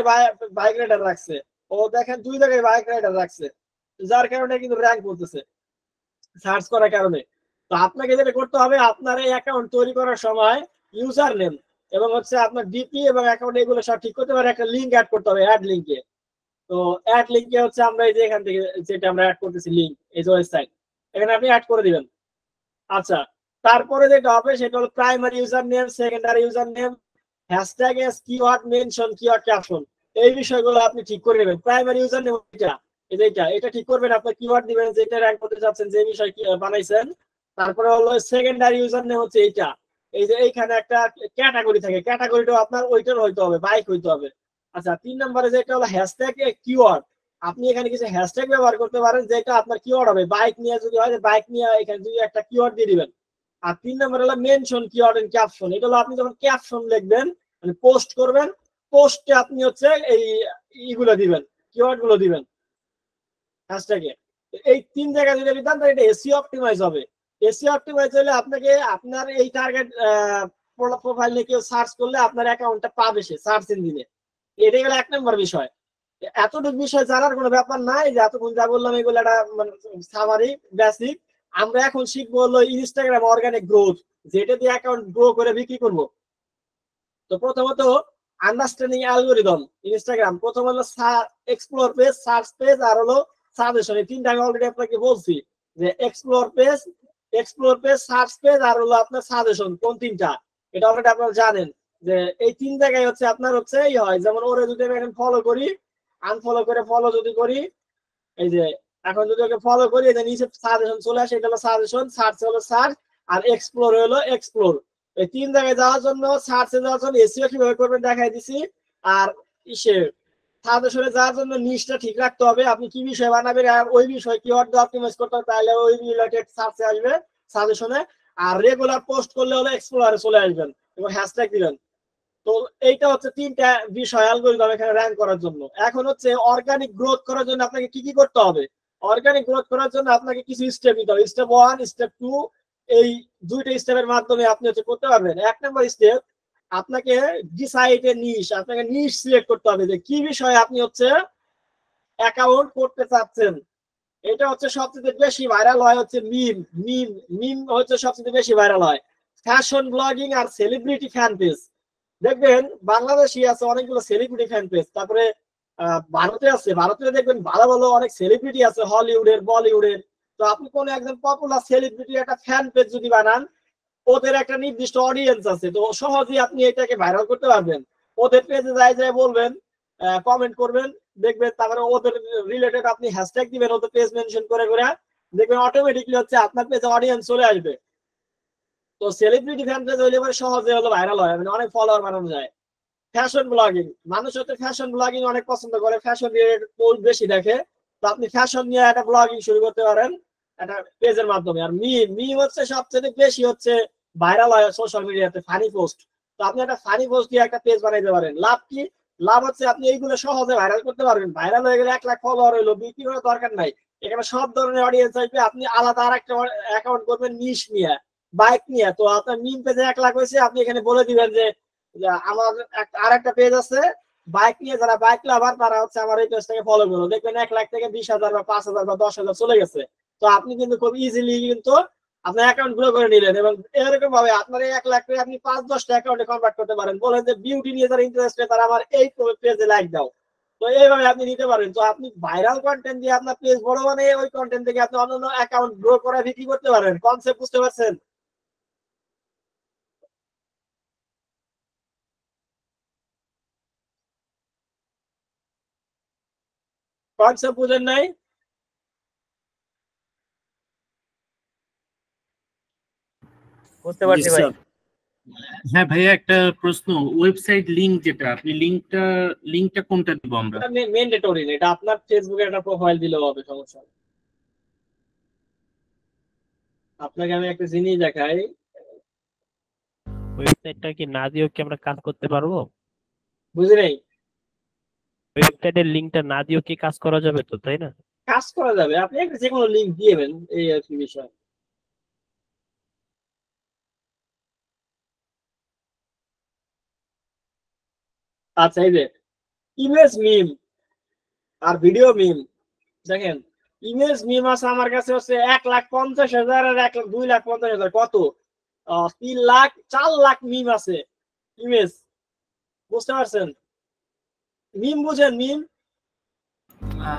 বাইক রাইডার রাখছে ও, দেখেন 2 জায়গায় বাইক রাইডার রাখছে, যার কারণে কিন্তু র্যাঙ্ক করতেছে সার্চ করার কারণে। তো আপনাকে যেটা করতে হবে, আপনার এই অ্যাকাউন্ট তৈরি করার সময় ইউজার নেম এবং হচ্ছে আপনার ডিপি এবং অ্যাকাউন্ট এগুলো সব ঠিক করতে পারে, একটা লিঙ্ক অ্যাড করতে হবে, অ্যাড লিঙ্কে। তো অ্যাড লিঙ্কে হচ্ছে আমরা এই যে এখান থেকে যেটা আমরা অ্যাড করতেছি লিঙ্ক, এই যে ওয়েবসাইট, এখানে আপনি অ্যাড করে দিবেন। আচ্ছা, তারপরে যেটা হবে সেটা হলো primary user name, secondary user name, hashtag S, keyword mention, keyword caption, এই বিষয়গুলো আপনি ঠিক করে নেবেন। প্রাইমারি ইউজার নেম এটা ঠিক করবেন, আপনার কিওয়ার্ড দিবেন যেটা র্যাঙ্ক করতে যাচ্ছেন, যে বিষয় বানাইছেন। তারপরে হলো সেকেন্ডারি ইউজার নেম হচ্ছে এইটা, এই যে এইখানে একটা ক্যাটাগরি থাকে, ক্যাটাগরিটাও আপনার ওইটার হইতে হবে, বাইক হইতে হবে। আচ্ছা, 3 নম্বরে যেটা হলো হ্যাশট্যাগ কিওয়ার্ড, আপনি এখানে কিছু হ্যাশট্যাগ ব্যবহার করতে পারেন যেটা আপনার কিওয়ার্ড হবে। বাইক নিয়ে যদি হয়, বাইক নিয়ে এখানে যদি একটা কিওয়ার্ড দিয়ে দিবেন। আর 3 নম্বর হলো মেনশন, কিওয়ার্ড এন্ড ক্যাপশন, এটা হলো আপনি যখন ক্যাপশন লিখবেন মানে পোস্ট করবেন, পোস্টে আপনি হচ্ছে এই ইগুলো দিবেন, কিওয়ার্ড গুলো দিবেন হ্যাশট্যাগে। এই 3 জায়গা যদি দিতেন তাহলে এটা এসইও অপটিমাইজ হবে। এসইও অপটিমাইজ হলে আপনাকে আপনার এই টার্গেট প্রোফাইল নিয়ে কেউ সার্চ করলে আপনার অ্যাকাউন্টটা পাবে সে সার্চ ইঞ্জিনে। এটাই হলো 1 নম্বর বিষয়। এতটুকু বিষয় জানার কোনো ব্যাপার নাই, যে এতক্ষণ যা বললাম এগুলো একটা মানে সামারি বেসিক। আমরা এখন শিখবো হলো ইনস্টাগ্রাম অর্গানিক গ্রোথ, যেটা দিয়ে অ্যাকাউন্ট গ্রো করে বিক্রি করব। তো প্রথমত আন্ডারস্ট্যান্ডিং অ্যালগরিদম ইনস্টাগ্রাম, প্রথম হলো এক্সপ্লোর পেজ, সার্চ পেজ, আর হলো সাজেশন। এই 3টা আমি অলরেডি আপনাকে বলছি যে এক্সপ্লোর পেজ, সার্চ পেজ, আর হলো আপনার সাজেশন, কোন 3টা এটা অলরেডি আপনারা জানেন। যে এই 3 জায়গায় হচ্ছে আপনার হচ্ছে এই হয়, যেমন ওরে যদি আমি এখন ফলো করি, আনফলো করে ফলো যদি করি, এই যে এখন যদি ওকে ফলো করি, এই যে নিচে সাজেশন চলে আসে, এটা হলো সাজেশন, সার্চ হলো সার্চ, আর এক্সপ্লোর হলো এক্সপ্লোর। এই 3 জায়গায় যাওয়ার জন্য, সার্চে যাওয়ার জন্য এসইও কিভাবে করবেন দেখাই দিছি। আর ইসে সাজেশনে যাওয়ার জন্য নিশটা ঠিক রাখতে হবে, আপনি কি বিষয় বানাবেন আর ওই বিষয় কিওয়ার্ড দিয়ে অপটিমাইজ করতে হবে, তাহলে ওই রিলেটেড সার্চে আসবে সাজেশনে। আর রেগুলার পোস্ট করলে হলো এক্সপ্লোরে চলে আসবেন এবং হ্যাশট্যাগ দিবেন। তো এইটা হচ্ছে 3টা বিষয় অ্যালগরিদম এখানে র্যাঙ্ক করার জন্য। এখন হচ্ছে অর্গানিক গ্রোথ করার জন্য আপনাকে কি কি করতে হবে। অর্গানিক গ্রোথ করার জন্য আপনাকে কিছু স্টেপ নিতে হবে। স্টেপ 1, স্টেপ 2, এই 2টা স্টেপের মাধ্যমে আপনি হচ্ছে করতে পারবেন। 1 নম্বর স্টেপ, আপনাকে ডিসাইড এ নিশ, আপনাকে নিশ সিলেক্ট করতে হবে যে কি বিষয়ে আপনি হচ্ছে অ্যাকাউন্ট করতে চাচ্ছেন। এটা হচ্ছে সবচেয়ে বেশি ভাইরাল হয় হচ্ছে মিম হচ্ছে সবচেয়ে বেশি ভাইরাল হয়। ফ্যাশন ব্লগিং আর সেলিব্রিটি ফ্যান পেজ, দেখবেন বাংলাদেশি আছে অনেকগুলো সেলিব্রিটি ফ্যান পেজ, তারপরে ভারতে আছে, ভারতে দেখবেন ভালো ভালো অনেক সেলিব্রিটি আছে হলিউডের, বলিউডের। তো আপনি কোন একজন পপুলার সেলিব্রিটি একটা ফ্যান পেজ যদি বানান, ওদের একটা নির্দিষ্ট অডিয়েন্স আছে, তো সহজেই আপনি এটাকে ভাইরাল করতে পারবেন। ওদের পেজে যাই বলবেন, কমেন্ট করবেন, দেখবেন তারপরে ওদের রিলেটেড আপনি হ্যাশট্যাগ দিবেন, ওদের পেজ মেনশন করে দেখবেন অটোমেটিকলি হচ্ছে আপনার পেজে অডিয়েন্স চলে আসবে। তো সেলিব্রিটি ফ্যান পেজ হইলে পরে সহজে হলো ভাইরাল হয়, মানে অনেক ফলোয়ার বানানো যায়। ফ্যাশন ব্লগিং, মানুষ হচ্ছে ফ্যাশন ব্লগিং অনেক পছন্দ করে, ফ্যাশন রিলেটেড পোস্ট বেশি দেখে। তো আপনি ফ্যাশন নিয়ে একটা ব্লগিং শুরু করতে পারেন একটা পেজের মাধ্যমে। আর মিম হচ্ছে সবচেয়ে বেশি হচ্ছে ভাইরাল হয় সোশ্যাল মিডিয়াতে ফানি পোস্ট। তো আপনি একটা ফানি পোস্ট দিয়ে একটা পেজ বানাইতে পারেন। লাভ কি? লাভ হচ্ছে আপনি এইগুলো সহজে ভাইরাল করতে পারবেন। ভাইরাল হয়ে গেলে 1 লাখ ফলোয়ার হইলো, বিক্রি করার দরকার নাই। এখানে সব ধরনের অডিয়েন্স আসবে। আপনি আলাদা আরেকটা অ্যাকাউন্ট করবেন নিশ নিয়ে, বাইক নিয়ে। তো আপনার মিম পেজে 1 লাখ হয়েছে, আপনি এখানে বলে দিবেন যে আমার আরেকটা পেজ আছে বাইক নিয়ে, যারা বাইক লাভার তারা হচ্ছে আমার এই পেজটাকে ফলো করো। দেখবেন 1 লাখ থেকে 20,000 বা 5,000 বা 10,000 চলে গেছে। তো আপনি কিন্তু খুব ইজিলি কিন্তু আপনার অ্যাকাউন্ট গ্রো করে নিলেন, এবং এরকম ভাবে আপনার এই 1 লাখ টাকা আপনি 5-10টা অ্যাকাউন্টে কনভার্ট করতে পারেন। বলেন যে বিউটি নিয়ে যারা ইন্টারেস্টেড তারা আমার এই পেজে লাইক দাও। তো এইভাবে আপনি নিতে পারেন। তো আপনি ভাইরাল কন্টেন্ট দিয়ে আপনার পেজ বড় বানিয়ে ওই কন্টেন্ট থেকে আপনি অন্য অ্যাকাউন্ট গ্রো করে বিক্রি করতে পারেন। কনসেপ্ট বুঝতে পারছেন? কনসেপ্ট বুঝেন নাই? বুঝতে পারছি ভাই। হ্যাঁ ভাইয়া, একটা প্রশ্ন, ওয়েবসাইট লিংক যেটা আপনি লিংকটা কোনটা দিব আমরা? এটা ম্যান্ডেটরি না, এটা আপনার ফেসবুকে একটা প্রোফাইল দিলেও হবে, সমস্যা নেই। আপনাকে আমি একটা জিনিস দেখাই। ওয়েবসাইটটা কি না দিয়েও কি আমরা কাজ করতে পারবো? বুঝি নাই? ওয়েবসাইটের লিংকটা না দিয়েও কি কাজ করা যাবে তো, তাই না? কাজ করা যাবে, আপনি একটা যে কোনো লিংক দিয়েবেন, এই আর কি বিষয়। আচ্ছা, এই যে ইমেজ মিম আর ভিডিও মিম, দেখেন ইমেজ মিম আছে আমার কাছে হচ্ছে 1,50,000 আর 2,50,000, কত 3 লাখ 4 লাখ মিম আছে ইমেজ। বুঝতে পারছেন? মিম বুঝেন? মিম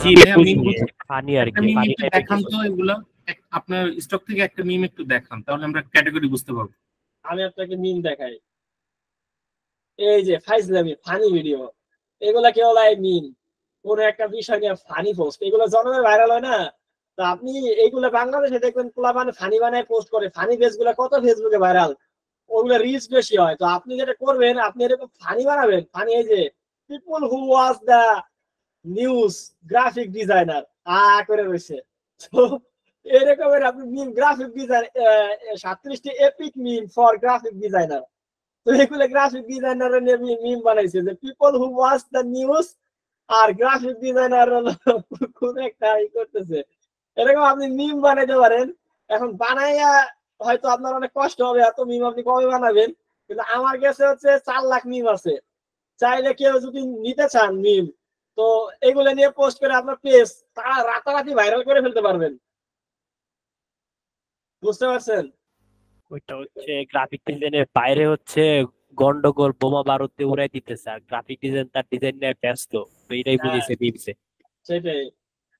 জি, ভাইয়া, বুঝি, meme ফানি আর একটা কি, মিম ফানি একটু টাইপের দেখান কিছু। তো, এগুলা আপনার স্টক থেকে একটা মিম একটু দেখান, তাহলে আমরা ক্যাটাগরি বুঝতে পারবো। আমি আপনাকে মিম দেখাই। এই যে ফাইজলামি ফানি ভিডিও, এগুলা কি হলো? মিম কোন একটা বিষয় নিয়ে ফানি পোস্ট, এগুলো জনগণের ভাইরাল হয় না? তো আপনি এইগুলো বাংলাদেশে দেখবেন পোলা মানে ফানি বানায় পোস্ট করে, ফানি পেজ গুলা কত ফেসবুকে ভাইরাল, ওগুলো রিচ বেশি হয়। তো আপনি যেটা করবেন, আপনি এরকম ফানি বানাবেন। ফানি এই যে people who was the news graphic designer করে রয়েছে। তো এরকমের আপনি মিম গ্রাফিক ডিজাইন 37টি epic meme for graphic designer. তো এগুলো গ্রাফিক ডিজাইনার নিয়ে মিম বানাইছে যে people who watch the news, আর গ্রাফিক ডিজাইনার কোন একটা করতেছে। এরকম আপনি মিম বানাইতে পারেন। এখন বানাইয়া হয়তো আপনার অনেক কষ্ট হবে, এত মিম আপনি কবে বানাবেন? কিন্তু আমার কাছে হচ্ছে 4 লাখ মিম আছে। চাইলে কেউ যদি নিতে চান মিম, তো এগুলো নিয়ে পোস্ট করে আপনার পেজ তারা রাতারাতি ভাইরাল করে ফেলতে পারবেন। বুঝতে পারছেন? ওইটা হচ্ছে গ্রাফিক ডিজাইনের বাইরে হচ্ছে গন্ডগোল বোমা বারুদ দিয়ে উড়াই দিতেছে, আর গ্রাফিক ডিজাইন তার ডিজাইন নিয়ে ব্যস্ত। তো এটাই বুঝেছে মিমসে। সেটাই।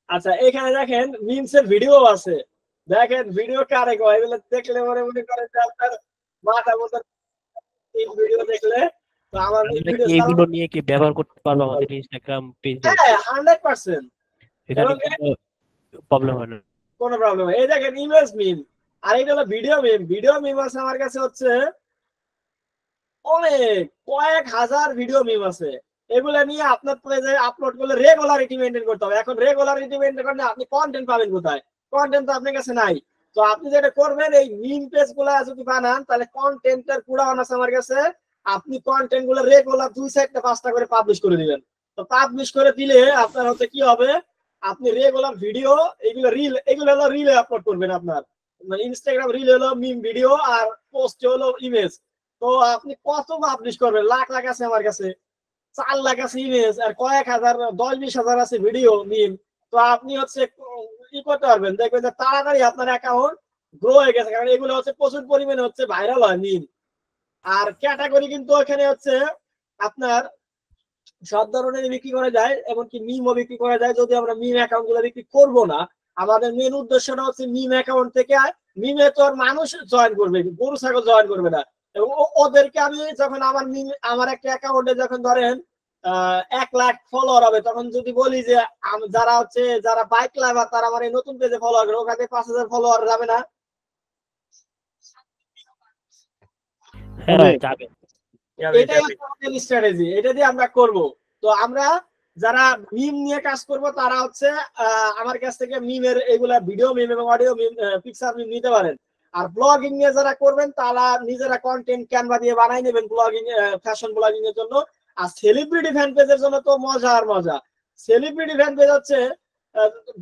আচ্ছা, এখানে দেখেন মিমসের ভিডিও আছে। দেখেন ভিডিও কারে কয়, এগুলো দেখলে মনে করেন যে আপনার মাথা মতো ভিডিও দেখলে। তো আমার আমরা ভিডিও কি এগুলো নিয়ে কি ব্যবহার করতে পারবো আমাদের ইনস্টাগ্রাম পেজে? হ্যাঁ 100%, এখানে কোনো প্রবলেম হয় না? কোনো প্রবলেম নেই। এই দেখেন ইমেজ মিম, আর এটা হলো ভিডিও মিম। ভিডিও মিম আছে আমার কাছে হচ্ছে অনেক, কয়েক হাজার ভিডিও মিম আছে। এগুলো নিয়ে আপনার পেজে আপলোড করলে রেগুলারিটি মেনটেন করতে হবে। এখন রেগুলারিটি মেনটেন করলে আপনি কন্টেন্ট পাবেন কোথায়? কন্টেন্ট তো আপনার কাছে নাই। তো আপনি যেটা করবেন, এই মিম পেজ গুলা যদি বানান, তাহলে কন্টেন্টের কুড়ান আছে আমার কাছে। আপনি কন্টেন্ট গুলো রেগুলার 2-4-5টা করে পাবলিশ করে দিবেন। তো পাবলিশ করে দিলে আপনার হচ্ছে কি হবে, আপনি রেগুলার ভিডিও, এগুলো রিল, এগুলো হলো রিলে আপলোড করবেন। আপনার ইনস্টাগ্রাম রিল হলো মিম ভিডিও, আর পোস্ট হলো ইমেজ। তো আপনি কত পাবলিশ করবেন? লাখ লাখ আছে আমার কাছে, 4 লাখ আছে ইমেজ, আর কয়েক হাজার 10-20 হাজার আছে ভিডিও মিম। তো আপনি হচ্ছে ই করতে পারবেন, দেখবেন যে তাড়াতাড়ি আপনার অ্যাকাউন্ট গ্রো হয়ে গেছে, কারণ এগুলো হচ্ছে প্রচুর পরিমাণে হচ্ছে ভাইরাল হয় মিম। আর ক্যাটাগরি কিন্তু এখানে হচ্ছে আপনার সব ধরনের বিক্রি করা যায়, এমনকি মিমও বিক্রি করা যায়। যদি আমরা মিম অ্যাকাউন্ট গুলো বিক্রি করবো না, আমাদের মেন উদ্দেশ্যটা হচ্ছে মিম অ্যাকাউন্ট থেকে মিমে তো আর মানুষ জয়েন করবে, গরু ছাগল জয়েন করবে না। এবং ওদেরকে আমি যখন আমার একটা অ্যাকাউন্টে যখন ধরেন 1 লাখ ফলোয়ার হবে, তখন যদি বলি যে যারা বাইক লাভার তারা আমার এই নতুন পেজে ফলোয়ার করে, ওখানে 5,000 ফলোয়ার যাবে না? হ্যাঁ, যাবে। এটাই আমাদের স্ট্র্যাটেজি, এটা দিয়ে আমরা করব। তো আমরা যারা মিম নিয়ে কাজ করব তারা হচ্ছে আমার কাছ থেকে মিমের এগুলা ভিডিও মিম এবং অডিও মিম, পিকচার মিম নিতে পারেন। আর ব্লগিং নিয়ে যারা করবেন তারা নিজেরা কন্টেন্ট ক্যানভা দিয়ে বানাই নেবেন ব্লগিং, ফ্যাশন ব্লগিং এর জন্য। আর সেলিব্রিটি ফ্যান পেজের জন্য তো মজা আর মজা। সেলিব্রিটি ফ্যান পেজ হচ্ছে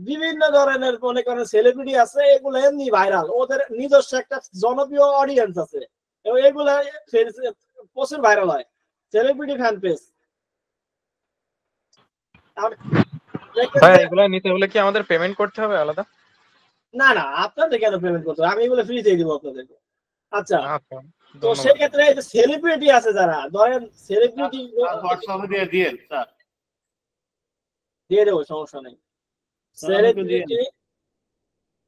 বিভিন্ন ধরনের মনে করেন সেলিব্রিটি আছে, এগুলো এমনি ভাইরাল, ওদের নিজস্ব একটা জনপ্রিয় অডিয়েন্স আছে এবং এগুলা প্রচুর ভাইরাল হয় সেলিব্রিটি ফ্যান পেজ। ভাই এগুলা নিতে হলে কি আমাদের পেমেন্ট করতে হবে আলাদা? না না, আপনাদের কেন পেমেন্ট করতে হবে, আমি এগুলো ফ্রিতেই দিব আপনাদেরকে। আচ্ছা, আচ্ছা, তো সেক্ষেত্রে এই যে সেলিব্রিটি আছে যারা ধরেন সেলিব্রিটি হোয়াটসঅ্যাপে দিয়ে দিয়েন স্যার, দিয়ে দেবো, সমস্যা নেই। সেলিব্রিটি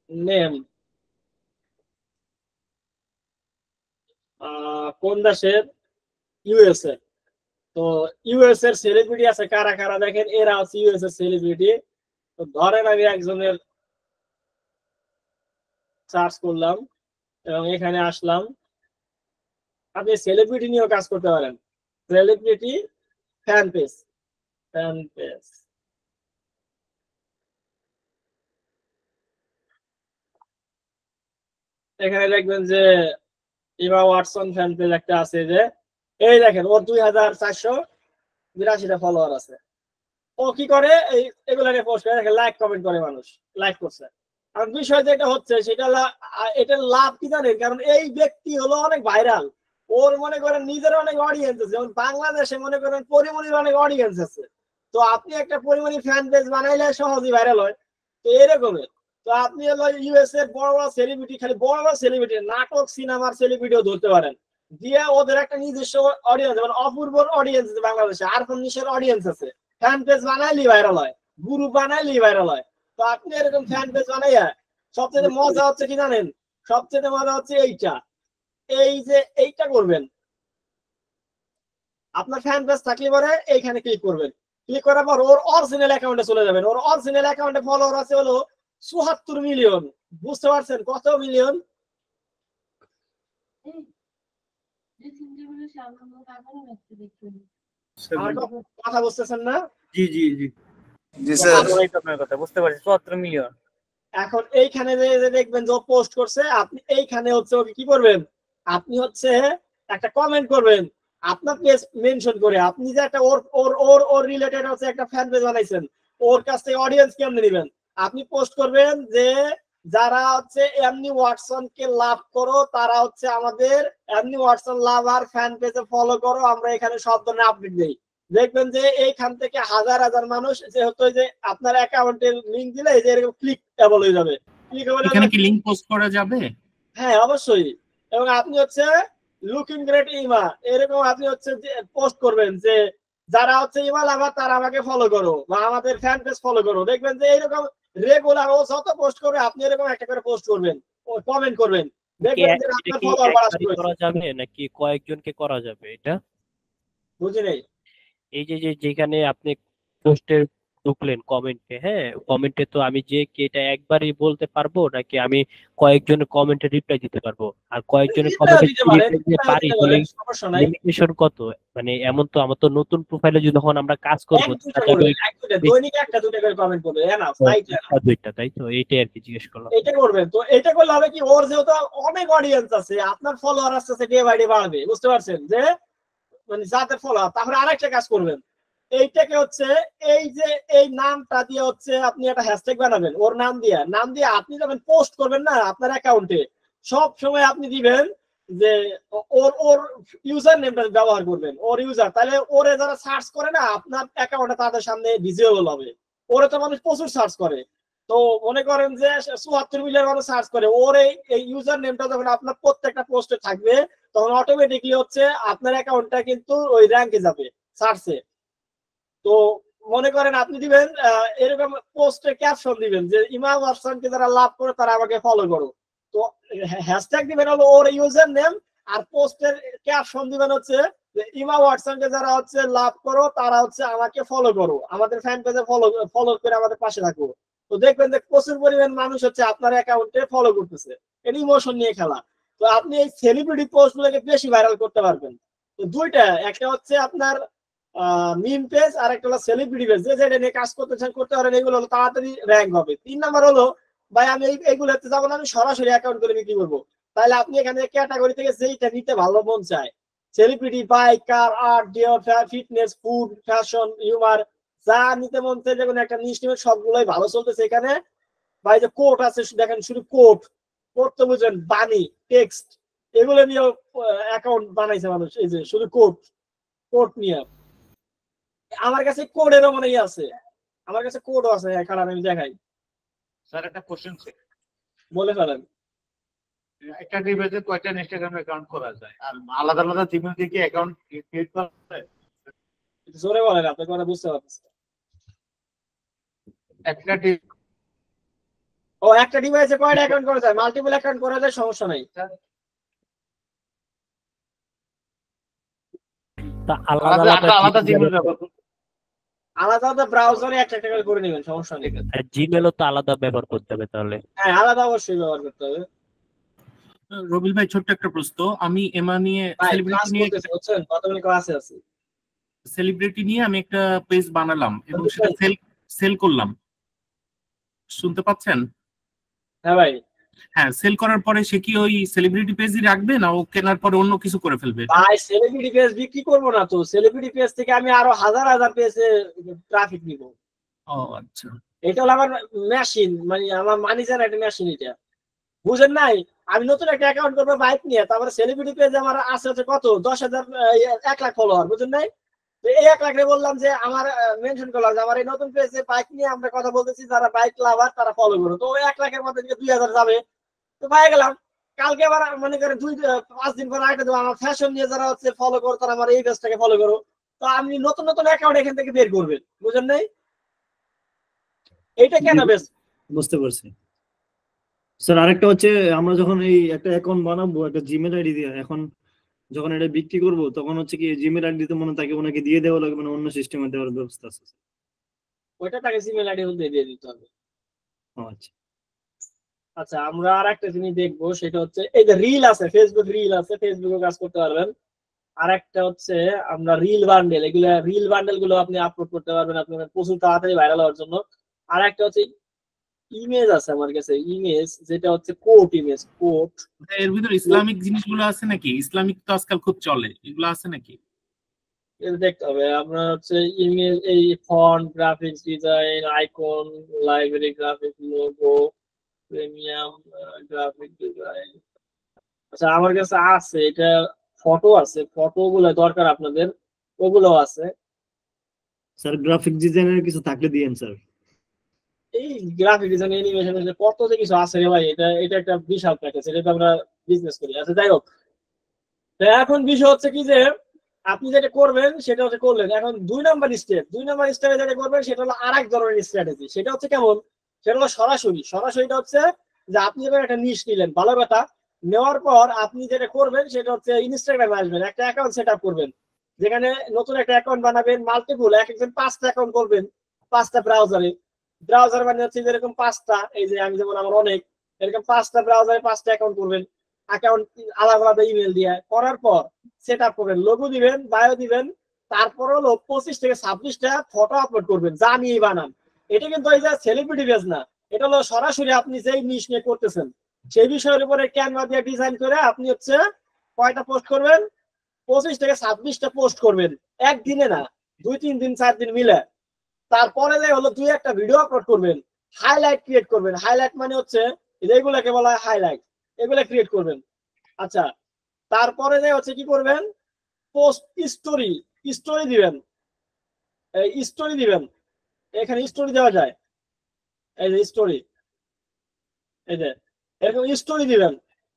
নেম কোন দেশের? ইউএসএ। তো ইউএস এর সেলিব্রিটি আছে কারা কারা দেখেন, এরা হচ্ছে ইউএস এর সেলিব্রিটি। তো ধরেন আমি একজনের সার্চ করলাম এবং এখানে আসলাম, আপনি সেলিব্রিটি নিয়েও কাজ করতে পারেন। Celebrity fan page, fan page এখানে দেখবেন যে ইমা ওয়াটসন ফ্যান পেজ একটা আছে, যে এই দেখেন ওর 2482টা ফলোয়ার আছে। ও কি করে এগুলাকে পোস্ট করে, দেখেন লাইক কমেন্ট করে, মানুষ লাইক করছে। আর বিষয় যেটা হচ্ছে সেটা এটার লাভ কি জানেন, কারণ এই ব্যক্তি হলো অনেক ভাইরাল, ওর মনে করেন নিজের অনেক অডিয়েন্স আছে, যেমন বাংলাদেশে মনে করেন পরিমণির অনেক অডিয়েন্স আছে। তো আপনি একটা পরিমণি ফ্যান পেজ বানাইলে সহজেই ভাইরাল হয়। তো এরকমের, তো আপনি হলো ইউএস এর বড় বড় সেলিব্রিটি, খালি বড় বড় সেলিব্রিটি, নাটক সিনেমার সেলিব্রিটিও ধরতে পারেন, দিয়ে ওদের একটা নিজস্ব অডিয়েন্স, যেমন অপূর্বর অডিয়েন্স আছে বাংলাদেশে, আর কোন নিশের অডিয়েন্স আছে, ফ্যান পেজ বানাইলেই ভাইরাল হয়, গ্রুপ বানাইলেই ভাইরাল হয়। তো আপনি এরকম ফ্যান পেজ বানাইয়া, সবচেয়ে মজা হচ্ছে কি জানেন, সবচেয়ে মজা হচ্ছে এইটা করবেন। আপনার ফ্যান পেজ থাকলে পরে এইখানে ক্লিক করবেন, ক্লিক করার পর ওর অরিজিনাল অ্যাকাউন্টে চলে যাবেন। ওর অরিজিনাল অ্যাকাউন্টে ফলোয়ার আছে হলো ৭৪ মিলিয়ন। বুঝতে পারছেন কত মিলিয়ন? কথা বুঝতেছেন না? জি জি জি জি স্যার। আপনার কথা বুঝতে পারছি, ৭৪ মিলিয়ন। এখন এইখানে যে দেখবেন যে পোস্ট করছে, আপনি এইখানে হচ্ছে ওকে কি করবেন, আপনি হচ্ছে একটা কমেন্ট করবেন আপনার পেজ মেনশন করে, আপনি যে একটা ওর ওর ওর ওর রিলেটেড হচ্ছে একটা ফ্যান পেজ বানাইছেন, ওর কাছ থেকে অডিয়েন্স কেমনে নেবেন, আপনি পোস্ট করবেন যে যারা হচ্ছে এমনি ওয়াটসন কে লাভ করো, তারা হচ্ছে আমাদের এমনি ওয়াটসন লাভার ফ্যান পেজে ফলো করো, আমরা এখানে সব ধরনের আপডেট দেই। দেখবেন যে এইখান থেকে হাজার হাজার মানুষ, যেহেতু যে আপনার অ্যাকাউন্টের লিংক দিলে যে এরকম ক্লিকেবল হয়ে যাবে। এখানে কি লিংক পোস্ট করা যাবে? হ্যাঁ অবশ্যই। এবং আপনি হচ্ছে লুকিং গ্রেট ইমা, এরকম আপনি হচ্ছে পোস্ট করবেন যে যারা হচ্ছে ইমা লাভার তারা আমাকে ফলো করো বা আমাদের ফ্যান পেজ ফলো করো। দেখবেন যে এইরকম রেগুলার ও যত পোস্ট করবে আপনি এরকম একটা করে পোস্ট করবেন, ও কমেন্ট করবেন, দেখবেন যে আপনার ফলোয়ার বাড়া শুরু হয়েছে। করা যাবে নাকি কয়েকজনকে করা যাবে এটা? বুঝি নাই। এই যে যেখানে আপনি পোস্টে ঢুকলেন কমেন্টে, হ্যাঁ কমেন্টে তো আমি যে এটা একবারই বলতে পারবো নাকি আমি কয়েকজনের কমেন্টে রিপ্লাই দিতে পারবো? আর কয়েকজনের কমেন্টে রিপ্লাই দিতে পারি বলে লিমিটেশন কত? মানে এমন তো আমার তো নতুন প্রোফাইলে যখন আমরা কাজ করব দৈনিক একটা দুটো করে কমেন্ট করবে, এনাফ দুইটা, তাই তো? এইটাই আর কি জিজ্ঞেস করলাম। এটা করবেন। তো এটা করলে হবে কি, ওর যেহেতু অনেক অডিয়েন্স আছে, আপনার ফলোয়ার আস্তে আস্তে ডে বাই ডে বাড়বে। বুঝতে পারছেন যে মানে যাদের ফলোয়ার। তাহলে আরেকটা কাজ করবেন, এইটাকে হচ্ছে এই যে এই নামটা দিয়ে হচ্ছে আপনি একটা হ্যাশট্যাগ বানাবেন, ওর নাম দিয়ে আপনি যখন পোস্ট করবেন না আপনার অ্যাকাউন্টে, সব সময় আপনি দিবেন যে ওর ইউজার নেমটা ব্যবহার করবেন, ওর ইউজার। তাহলে ওরে যারা সার্চ করে না আপনার অ্যাকাউন্টে, তাদের সামনে ভিজিবল হবে। ওরে তো মানুষ প্রচুর সার্চ করে, তো মনে করেন যে ৭৪ মিলিয়ন মানুষ সার্চ করে, ওর এই ইউজার নেমটা যখন আপনার প্রত্যেকটা পোস্টে থাকবে, তখন অটোমেটিকলি হচ্ছে আপনার অ্যাকাউন্টটা কিন্তু ওই র্যাঙ্কে যাবে সার্চে। তো মনে করেন আপনি দিবেন এরকম পোস্টে ক্যাপশন দিবেন যে ইমাম ওয়াটসনকে যারা লাভ করে তারা আমাকে ফলো করো। তো হ্যাশট্যাগ দিবেন হলো ওর ইউজার নেম, আর পোস্টের ক্যাপশন দিবেন হচ্ছে যে ইমাম ওয়াটসনকে যারা হচ্ছে লাভ করো তারা হচ্ছে আমাকে ফলো করো, আমাদের ফ্যান পেজে ফলো করে আমাদের পাশে থাকো। তো দেখবেন যে প্রচুর পরিমাণ মানুষ হচ্ছে আপনার অ্যাকাউন্টে ফলো করতেছে। এটা ইমোশন নিয়ে খেলা। তো আপনি এই সেলিব্রিটি পোস্ট গুলোকে বেশি ভাইরাল করতে পারবেন। তো দুইটা, একটা হচ্ছে আপনার মিম পেজ আর একটা হলো সেলিব্রিটি পেজ, যেটা নিয়ে কাজ করতে পারেন, এগুলো হলো তাড়াতাড়ি র্যাঙ্ক হবে। 3 নাম্বার হলো ভাই আমি এইগুলোতে যাবো না, আমি সরাসরি অ্যাকাউন্ট করে বিক্রি করবো। তাহলে আপনি এখানে ক্যাটাগরি থেকে যেইটা নিতে ভালো মন চায়, সেলিব্রিটি, বাইক, কার, আর্ট, ডিও, ফিটনেস, ফুড, ফ্যাশন, হিউমার, যা নিতে মন চায় যে কোনো একটা নিশ নেবেন, সবগুলোই ভালো চলতেছে এখানে। ভাই যে কোট আছে দেখেন, শুধু কোট তো বুঝেন, বাণী, টেক্সট, এগুলো নিয়ে অ্যাকাউন্ট বানাইছে মানুষ। এই যে শুধু কোট নিয়ে আমার কাছে কোডেরও মনে আছে, আমার কাছে কোডও আছে, কারণ আমি দেখাই। স্যার একটা কোশ্চেন ছিল, বলে ফেলেন। একটা ডিভাইসে কয়টা ইনস্টাগ্রাম অ্যাকাউন্ট করা যায়, আর আলাদা আলাদা জিমেল থেকে অ্যাকাউন্ট ক্রিয়েট করা যায়? জোরে বলেন, আপনি কথা বুঝতে পারছেন। একটা ডিভাইসে কয়টা অ্যাকাউন্ট করা যায়? মাল্টিপল অ্যাকাউন্ট করা যায়, সমস্যা নাই। আলাদা আলাদা ব্রাউজারে একটা করে করে নেবেন, সমস্যা নেই। জিমেলও তো আলাদা ব্যবহার করতে হবে তাহলে? হ্যাঁ, আলাদা অবশ্যই ব্যবহার করতে হবে। রবিল ভাই, ছোট্ট একটা প্রশ্ন। আমি এমা নিয়ে সেলিব্রিটি নিয়ে আমি একটা পেজ বানালাম এবং সেটা সেল করলাম, শুনতে পাচ্ছেন? হ্যাঁ ভাই। হ্যাঁ, সেল করার পরে সে কি ওই সেলিব্রিটি পেজই রাখবে, না ও কেনার পরে অন্য কিছু করে ফেলবে? ভাই সেলিব্রিটি পেজ বিক্রি করবো না তো, সেলিব্রিটি পেজ থেকে আমি আরো হাজার হাজার পেজে ট্রাফিক নিব। ও আচ্ছা, এটা হলো আমার মেশিন, মানে আমার ম্যানেজার একটা মেশিন। এটা বুঝেন নাই? আমি নতুন একটা অ্যাকাউন্ট করবো বাইক নিয়ে, তারপরে সেলিব্রিটি পেজ আমার আছে হচ্ছে কত 10,000 1 লাখ ফলোয়ার, বুঝেন নাই? এই 1 লাখ বললাম যে আমার মেনশন করলাম যে আমার এই নতুন পেজে বাইক নিয়ে আমরা কথা বলতেছি, যারা বাইক লাভার তারা ফলো করো। তো 1 লাখের মধ্যে 2000 যাবে, তো পাই গেলাম। কালকে আবার মনে করেন 2-5 দিন পর আগে দেবো আমার ফ্যাশন নিয়ে যারা হচ্ছে ফলো করো, তারা আমার এই পেজটাকে ফলো করো। তো আপনি নতুন নতুন অ্যাকাউন্ট এখান থেকে বের করবেন, বুঝেন নাই? এইটা কেন বেশ বুঝতে পারছি স্যার। আরেকটা হচ্ছে, আমরা যখন এই একটা অ্যাকাউন্ট বানাবো একটা জিমেল আইডি দিয়ে, এখন যখন এটা বিক্রি করব তখন হচ্ছে কি জিমেল আইডি তো মনে তাকে ওনাকে দিয়ে দেওয়া লাগবে, মানে অন্য সিস্টেমে দেওয়ার ব্যবস্থা আছে? ওইটা তাকে জিমেল আইডি হতে দিয়ে দিতে হবে। আচ্ছা আচ্ছা, আমরা আর একটা জিনিস দেখবো, সেটা হচ্ছে এই যে রিল আছে, ফেসবুক রিল আছে, ফেসবুকে কাজ করতে পারবেন। আর একটা হচ্ছে আমরা রিল বান্ডেল, এগুলো রিল বান্ডেল গুলো আপনি আপলোড করতে পারবেন আপনার প্রচুর তাড়াতাড়ি ভাইরাল হওয়ার জন্য। আর একটা হচ্ছে ইমেজ আছে আমার কাছে, ইমেজ যেটা হচ্ছে কোট ইমেজ, কোট। এর ভিতরে ইসলামিক জিনিসগুলো আছে নাকি? ইসলামিক তো আজকাল খুব চলে, এগুলো আছে নাকি? দেখতে হবে আপনার হচ্ছে ইমেজ, এই font, graphics design, icon, library, graphic, logo, premium graphic design. আচ্ছা, আমার কাছে আছে এটা, ফটো আছে, ফটো গুলো দরকার আপনাদের, ওগুলো আছে। স্যার গ্রাফিক ডিজাইনের কিছু থাকলে দিয়েন স্যার। এই গ্রাফিক ডিজাইন, অ্যানিমেশন, কত যে কিছু আছে রে ভাই, এটা একটা বিশাল প্যাকেজ, এটা আমরা বিজনেস করি। আচ্ছা যাই হোক, এখন বিষয় হচ্ছে কি যে আপনি যেটা করবেন সেটা হচ্ছে করলেন। এখন 2 নাম্বার স্টেপে যেটা করবেন সেটা হলো আরেক ধরনের স্ট্র্যাটেজি। সেটা হচ্ছে কেমন? সেটা হলো সরাসরিটা হচ্ছে যে আপনি এবার একটা নিশ নিলেন, ভালো কথা। নেওয়ার পর আপনি যেটা করবেন সেটা হচ্ছে ইনস্টাগ্রামে আসবেন, একটা অ্যাকাউন্ট সেট আপ করবেন, যেখানে নতুন একটা অ্যাকাউন্ট বানাবেন, মাল্টিপল, একজন 5টা অ্যাকাউন্ট করবেন, 5টা ব্রাউজার মানে হচ্ছে যেরকম 5টা, এই যে আমি যেমন আমার অনেক এরকম 5টা ব্রাউজারে 5টা অ্যাকাউন্ট করবেন, অ্যাকাউন্ট আলাদা আলাদা ইমেল দিয়ে করার পর সেট আপ করবেন, লোগো দিবেন, বায়ো দিবেন, তারপর হলো 25 থেকে 26টা ফটো আপলোড করবেন যা নিয়ে বানান। এটা কিন্তু এই যে সেলিব্রিটি পেজ না, এটা হলো সরাসরি আপনি যেই নিশ নিয়ে করতেছেন সেই বিষয়ের উপরে ক্যানভা দিয়ে ডিজাইন করে আপনি হচ্ছে কয়টা পোস্ট করবেন? 25 থেকে 26টা পোস্ট করবেন, একদিনে না, 2-3 দিন 4 দিন মিলে। তারপরে যে হলো 2-1টা ভিডিও আপলোড করবেন, হাইলাইট ক্রিয়েট করবেন। হাইলাইট মানে হচ্ছে এগুলাকে বলা হয় হাইলাইট, এগুলা ক্রিয়েট করবেন। আচ্ছা, তারপরে যে হচ্ছে কি করবেন? পোস্ট স্টোরি দিবেন, স্টোরি দিবেন, এখানে স্টোরি দেওয়া যায়, এই যে স্টোরি, এই যে এরকম স্টোরি দিবেন।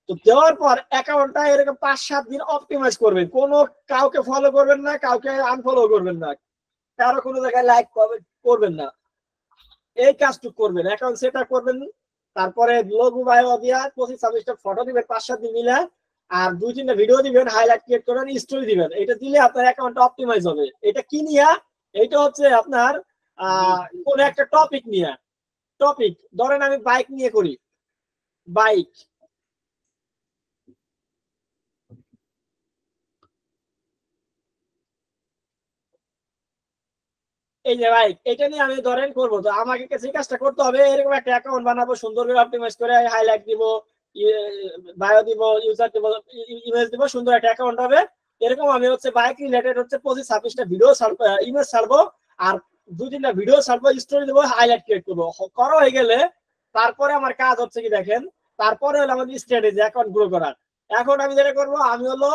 তো দেওয়ার পর অ্যাকাউন্টটা এরকম 5-7 দিন অপটিমাইজ করবেন, কোনো কাউকে ফলো করবেন না, কাউকে আনফলো করবেন না, কারো কোনো জায়গায় লাইক করবেন না, এই কাজটুকু করবেন। অ্যাকাউন্ট সেট আপ করবেন, তারপরে লোগো বায়ো দিয়া 25-26টা ফটো দিবেন 5-7 দিন মিলে, আর 2-3টা ভিডিও দিবেন, হাইলাইট ক্রিয়েট করবেন, স্টোরি দিবেন। এটা দিলে আপনার অ্যাকাউন্টটা অপটিমাইজ হবে। এটা কি নিয়ে? এটা হচ্ছে আপনার কোন একটা টপিক নিয়ে। টপিক ধরেন আমি বাইক নিয়ে করি, বাইক, এই যে বাইক, এটা নিয়ে আমি ধরেন করবো। তো আমাকে যে কাজটা করতে হবে, এরকম একটা অ্যাকাউন্ট বানাবো, সুন্দর করে অপটিমাইজ করে হাইলাইট দিব, বায়ো দিব, ইউজার দিব, ইমেজ দিব, সুন্দর একটা অ্যাকাউন্ট হবে। এরকম আমি হচ্ছে বাইক রিলেটেড হচ্ছে 25-26টা ভিডিও ইমেজ ছাড়বো, আর 2-3টা ভিডিও ছাড়বো, স্টোরি দেবো, হাইলাইট ক্রিয়েট করবো। করা হয়ে গেলে তারপরে আমার কাজ হচ্ছে কি দেখেন, তারপরে হলো আমাদের স্ট্র্যাটেজি অ্যাকাউন্ট গ্রো করার। এখন আমি যেটা করবো, আমি হলো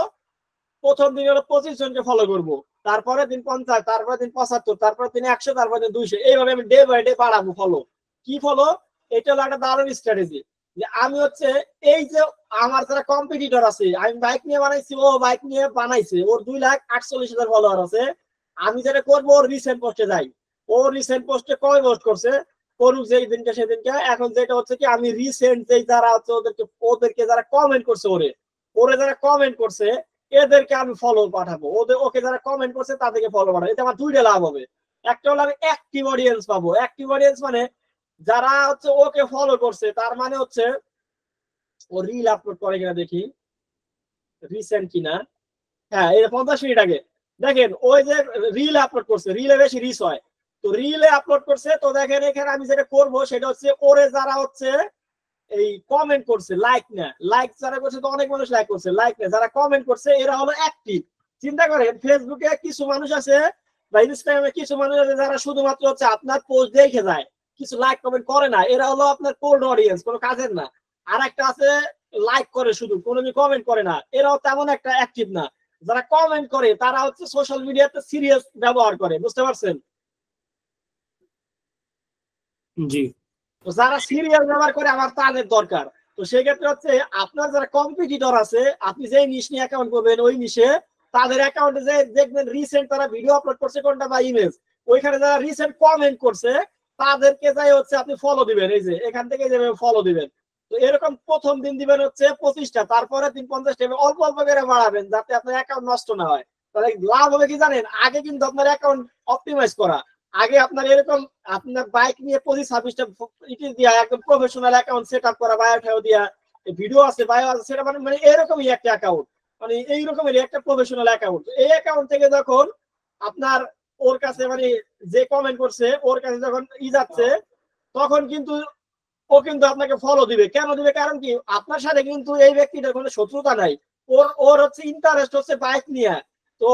প্রথম দিন হলো 25 জনকে ফলো করবো, তারপরে দিন 50, তারপরে দিন 75, তারপরে দিন 100, তারপরে দিন 200, এইভাবে আমি ডে বাই ডে বাড়াবো ফলো। কি ফলো? এটা হলো একটা দারুণ স্ট্র্যাটেজি, যে আমি হচ্ছে এই যে আমার যারা কম্পিটিটর আছে, আমি বাইক নিয়ে বানাইছি, ও বাইক নিয়ে বানাইছে, ওর 2,48,000 ফলোয়ার আছে। আমি যেটা করবো, ওর রিসেন্ট পোস্টে যাই, ও রিসেন্ট পোস্টে কয় পোস্ট করছে করুক যেই দিনকে সেদিনকে। এখন যেটা হচ্ছে কি, আমি রিসেন্ট যেই যারা হচ্ছে ওদেরকে যারা কমেন্ট করছে, ওরে যারা কমেন্ট করছে এদেরকে আমি ফলো পাঠাবো, ওকে যারা কমেন্ট করছে তাদেরকে ফলো পাঠাবো। এতে আমার 2টা লাভ হবে। একটা হলো আমি অ্যাক্টিভ অডিয়েন্স পাবো। অ্যাক্টিভ অডিয়েন্স মানে যারা হচ্ছে ওকে ফলো করছে, তার মানে হচ্ছে ও রিল আপলোড করে কিনা দেখি, রিসেন্ট কিনা। হ্যাঁ, এই 50 মিনিট আগে দেখেন ওই যে রিল আপলোড করছে, রিলে বেশি রিচ হয়, তো রিলে আপলোড করছে। তো দেখেন এখানে আমি যেটা করবো সেটা হচ্ছে, ওরে যারা হচ্ছে এই কমেন্ট করছে, লাইক না, লাইক যারা করছে তো অনেক মানুষ লাইক করছে, লাইক না যারা কমেন্ট করছে এরা হলো অ্যাক্টিভ। চিন্তা করেন, ফেসবুকে কিছু মানুষ আছে বা ইনস্টাগ্রামে কিছু মানুষ আছে যারা শুধুমাত্র হচ্ছে আপনার পোস্ট দেখে যায়, কিছু লাইক কমেন্ট করে না, এরা হলো আপনার কোল্ড অডিয়েন্স, কোনো কাজের না। আর একটা আছে লাইক করে শুধু, কোনো কমেন্ট করে না, এরাও তেমন একটা অ্যাক্টিভ না। যারা কমেন্ট করে তারা হচ্ছে সোশ্যাল মিডিয়াতে সিরিয়াস ব্যবহার করে, বুঝতে পারছেন? জি। তো যারা সিরিয়াল ব্যবহার করে আমার তাদের দরকার। তো সেই ক্ষেত্রে হচ্ছে আপনার যারা কম্পিটিটর আছে, আপনি যেই নিশ নিয়ে অ্যাকাউন্ট করবেন, ওই নিশে তাদের অ্যাকাউন্টে যে দেখবেন রিসেন্ট তারা ভিডিও আপলোড করছে কোনটা বা ইমেজ, ওইখানে যারা রিসেন্ট কমেন্ট করছে তাদেরকে যাই হচ্ছে আপনি ফলো দিবেন, এই যে এখান থেকে যাবে ফলো দিবেন। তো এরকম প্রথম দিন দিবেন হচ্ছে 25টা, তারপরে দিন 50টা, অল্প অল্প করে বাড়াবেন যাতে আপনার অ্যাকাউন্ট নষ্ট না হয়। তাহলে লাভ হবে কি জানেন, আগে কিন্তু আপনার অ্যাকাউন্ট অপটিমাইজ করা, আগে আপনার এরকম আপনার বাইক নিয়ে 25-26টা দিয়া একদম প্রফেশনাল অ্যাকাউন্ট সেট আপ করা, বায়োটাও দিয়া ভিডিও আছে, বায়ো আছে, সেটা মানে এরকমই একটা অ্যাকাউন্ট, মানে এই রকমের একটা প্রফেশনাল অ্যাকাউন্ট। এই অ্যাকাউন্ট থেকে যখন আপনার ওর কাছে মানে যে কমেন্ট করছে ওর কাছে যখন যাচ্ছে, তখন কিন্তু ও কিন্তু আপনাকে ফলো দিবে। কেন দিবে? কারণ কি, আপনার সাথে কিন্তু এই ব্যক্তিটার কোনো শত্রুতা নাই, ওর হচ্ছে ইন্টারেস্ট হচ্ছে বাইক নিয়ে। তো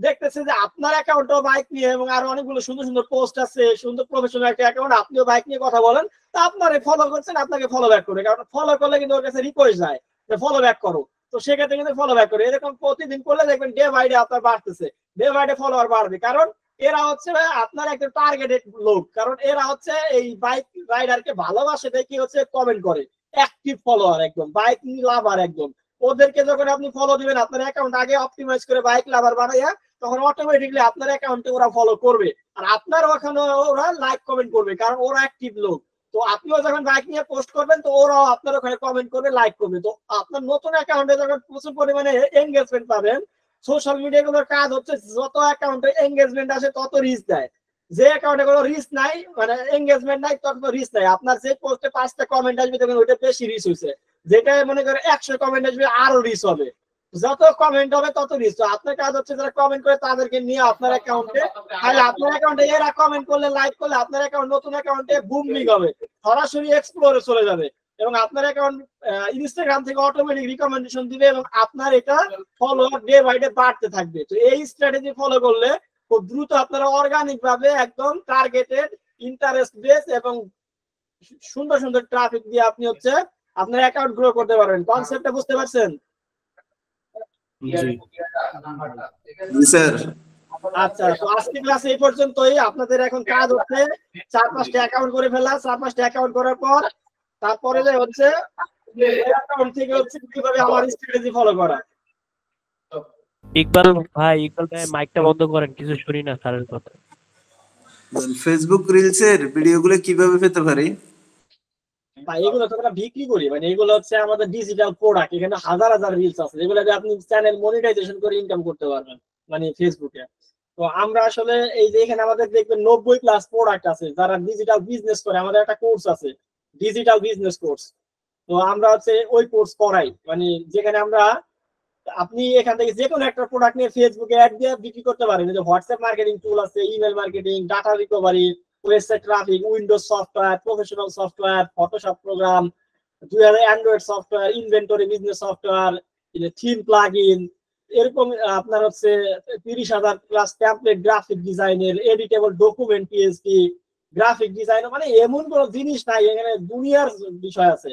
দেখতেছে যে আপনার অ্যাকাউন্টও বাইক নিয়ে এবং আরো অনেকগুলো সুন্দর সুন্দর পোস্ট আছে, সুন্দর প্রফেশনাল একটা অ্যাকাউন্ট, আপনিও বাইক নিয়ে কথা বলেন, তা আপনারে ফলো করছেন, আপনাকে ফলো ব্যাক করবে। কারণ ফলো করলে কিন্তু ওর কাছে রিকোয়েস্ট যায় যে ফলো ব্যাক করো, তো সেক্ষেত্রে কিন্তু ফলো ব্যাক করে। এরকম প্রতিদিন করলে দেখবেন ডে বাই ডে আপনার বাড়তেছে, ডে বাই ডে ফলোয়ার বাড়বে। কারণ এরা হচ্ছে আপনার একটা টার্গেটেড লোক, কারণ এরা হচ্ছে এই বাইক রাইডারকে ভালোবাসে দেখি হচ্ছে কমেন্ট করে, অ্যাক্টিভ ফলোয়ার একদম, বাইক লাভার একদম। ওদেরকে যখন আপনি ফলো দিবেন, আপনার অ্যাকাউন্ট আগে অপটিমাইজ করে বাইক লাভার বানাইয়া, তখন অটোমেটিকলি আপনার অ্যাকাউন্টে ওরা ফলো করবে, আর আপনার ওখানে ওরা লাইক কমেন্ট করবে, কারণ ওরা অ্যাক্টিভ লোক। তো আপনিও যখন বাইক নিয়ে পোস্ট করবেন, তো ওরাও আপনার ওখানে কমেন্ট করবে, লাইক করবে। তো আপনার নতুন অ্যাকাউন্টে যখন প্রচুর পরিমাণে এনগেজমেন্ট পাবেন, সোশ্যাল মিডিয়া গুলোর কাজ হচ্ছে যত অ্যাকাউন্টে এনগেজমেন্ট আসে তত রিচ দেয়, যে অ্যাকাউন্টে কোনো রিচ নাই, মানে এনগেজমেন্ট নাই, তত রিচ নাই। আপনার যে পোস্টে 5টা কমেন্ট আসবে দেখবেন ওইটা বেশি রিচ হয়েছে, যেটা মনে করে 100 কমেন্ট আসবে আরো রিচ হবে, যত কমেন্ট হবে তত রিচ। তো আপনার কাজ হচ্ছে যারা কমেন্ট করে তাদেরকে নিয়ে আপনার অ্যাকাউন্টে, তাহলে আপনার অ্যাকাউন্টে এরা কমেন্ট করলে, লাইক করলে আপনার অ্যাকাউন্ট নতুন অ্যাকাউন্টে বুমিং হবে, সরাসরি এক্সপ্লোরে চলে যাবে, এবং আপনার অ্যাকাউন্ট ইনস্টাগ্রাম থেকে অটোমেটিক রিকমেন্ডেশন দিবে, এবং আপনার এটা ফলোয়ার ডে বাই ডে বাড়তে থাকবে। তো এই স্ট্র্যাটেজি ফলো করলে খুব দ্রুত আপনারা অর্গানিক ভাবে একদম টার্গেটেড, ইন্টারেস্ট বেস এবং সুন্দর সুন্দর ট্রাফিক দিয়ে আপনি হচ্ছে আপনার অ্যাকাউন্ট গ্রো করতে পারবেন। কনসেপ্টটা বুঝতে পারছেন? জি স্যার। আচ্ছা, তো আজকে ক্লাস এই পর্যন্তই। আপনাদের এখন কাজ হচ্ছে 4-5টা অ্যাকাউন্ট করে ফেলা, 4-5টা অ্যাকাউন্ট করার পর তারপরে যে হচ্ছে অ্যাকাউন্ট থেকে হচ্ছে কিভাবে আমার স্ট্র্যাটেজি ফলো করা। ইকবাল ভাই মাইকটা বন্ধ করেন, কিছু শুনি না স্যারের কথা। ফেসবুক রিলসের ভিডিওগুলো কিভাবে পেতে পারি? ভাই এগুলো তো আমরা বিক্রি করি, মানে এগুলো হচ্ছে আমাদের ডিজিটাল প্রোডাক্ট, এখানে হাজার হাজার রিলস আছে যেগুলো আপনি চ্যানেল মনিটাইজেশন করে ইনকাম করতে পারবেন মানে ফেসবুকে। তো আমরা আসলে এই যে এখানে আমাদের দেখবেন 90+ প্রোডাক্ট আছে যারা ডিজিটাল বিজনেস করে, আমাদের একটা কোর্স আছে ডিজিটাল বিজনেস কোর্স। তো আমরা হচ্ছে ওই কোর্স করাই, মানে যেখানে আমরা আপনি এখান থেকে যে কোনো একটা প্রোডাক্ট নিয়ে ফেসবুকে অ্যাড দিয়ে বিক্রি করতে পারেন। যে হোয়াটসঅ্যাপ মার্কেটিং টুল আছে, email marketing, data recovery, website traffic, windows software, professional software, Photoshop program, Android software, inventory business software, theme plug in, এরকম আপনার হচ্ছে 30,000 প্লাস ট্যাবলেট গ্রাফিক ডিজাইনের, editable document PSD, graphic designer, মানে এমন কোনো জিনিস নাই, এখানে দুনিয়ার বিষয় আছে।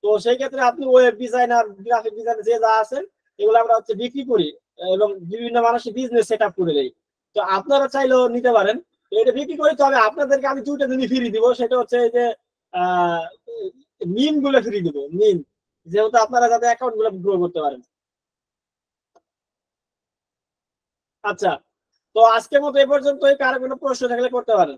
তো সেই ক্ষেত্রে আপনি ওয়েব ডিজাইনার, গ্রাফিক ডিজাইনার যে যা আছেন এগুলো আমরা হচ্ছে বিক্রি করি এবং বিভিন্ন মানুষের বিজনেস সেট আপ করে দেই। তো আপনারা চাইলেও নিতে পারেন। তো এটা বিক্রি করি, তবে আপনাদেরকে আমি 2টা জিনিস ফ্রি দিব। সেটা হচ্ছে এই যে মিম গুলো ফ্রি দিব, মিম, যেহেতু আপনারা যাতে অ্যাকাউন্ট গুলো গ্রো করতে পারেন। আচ্ছা, তো আজকের মতো এই পর্যন্তই। কারো কোনো প্রশ্ন থাকলে করতে পারেন।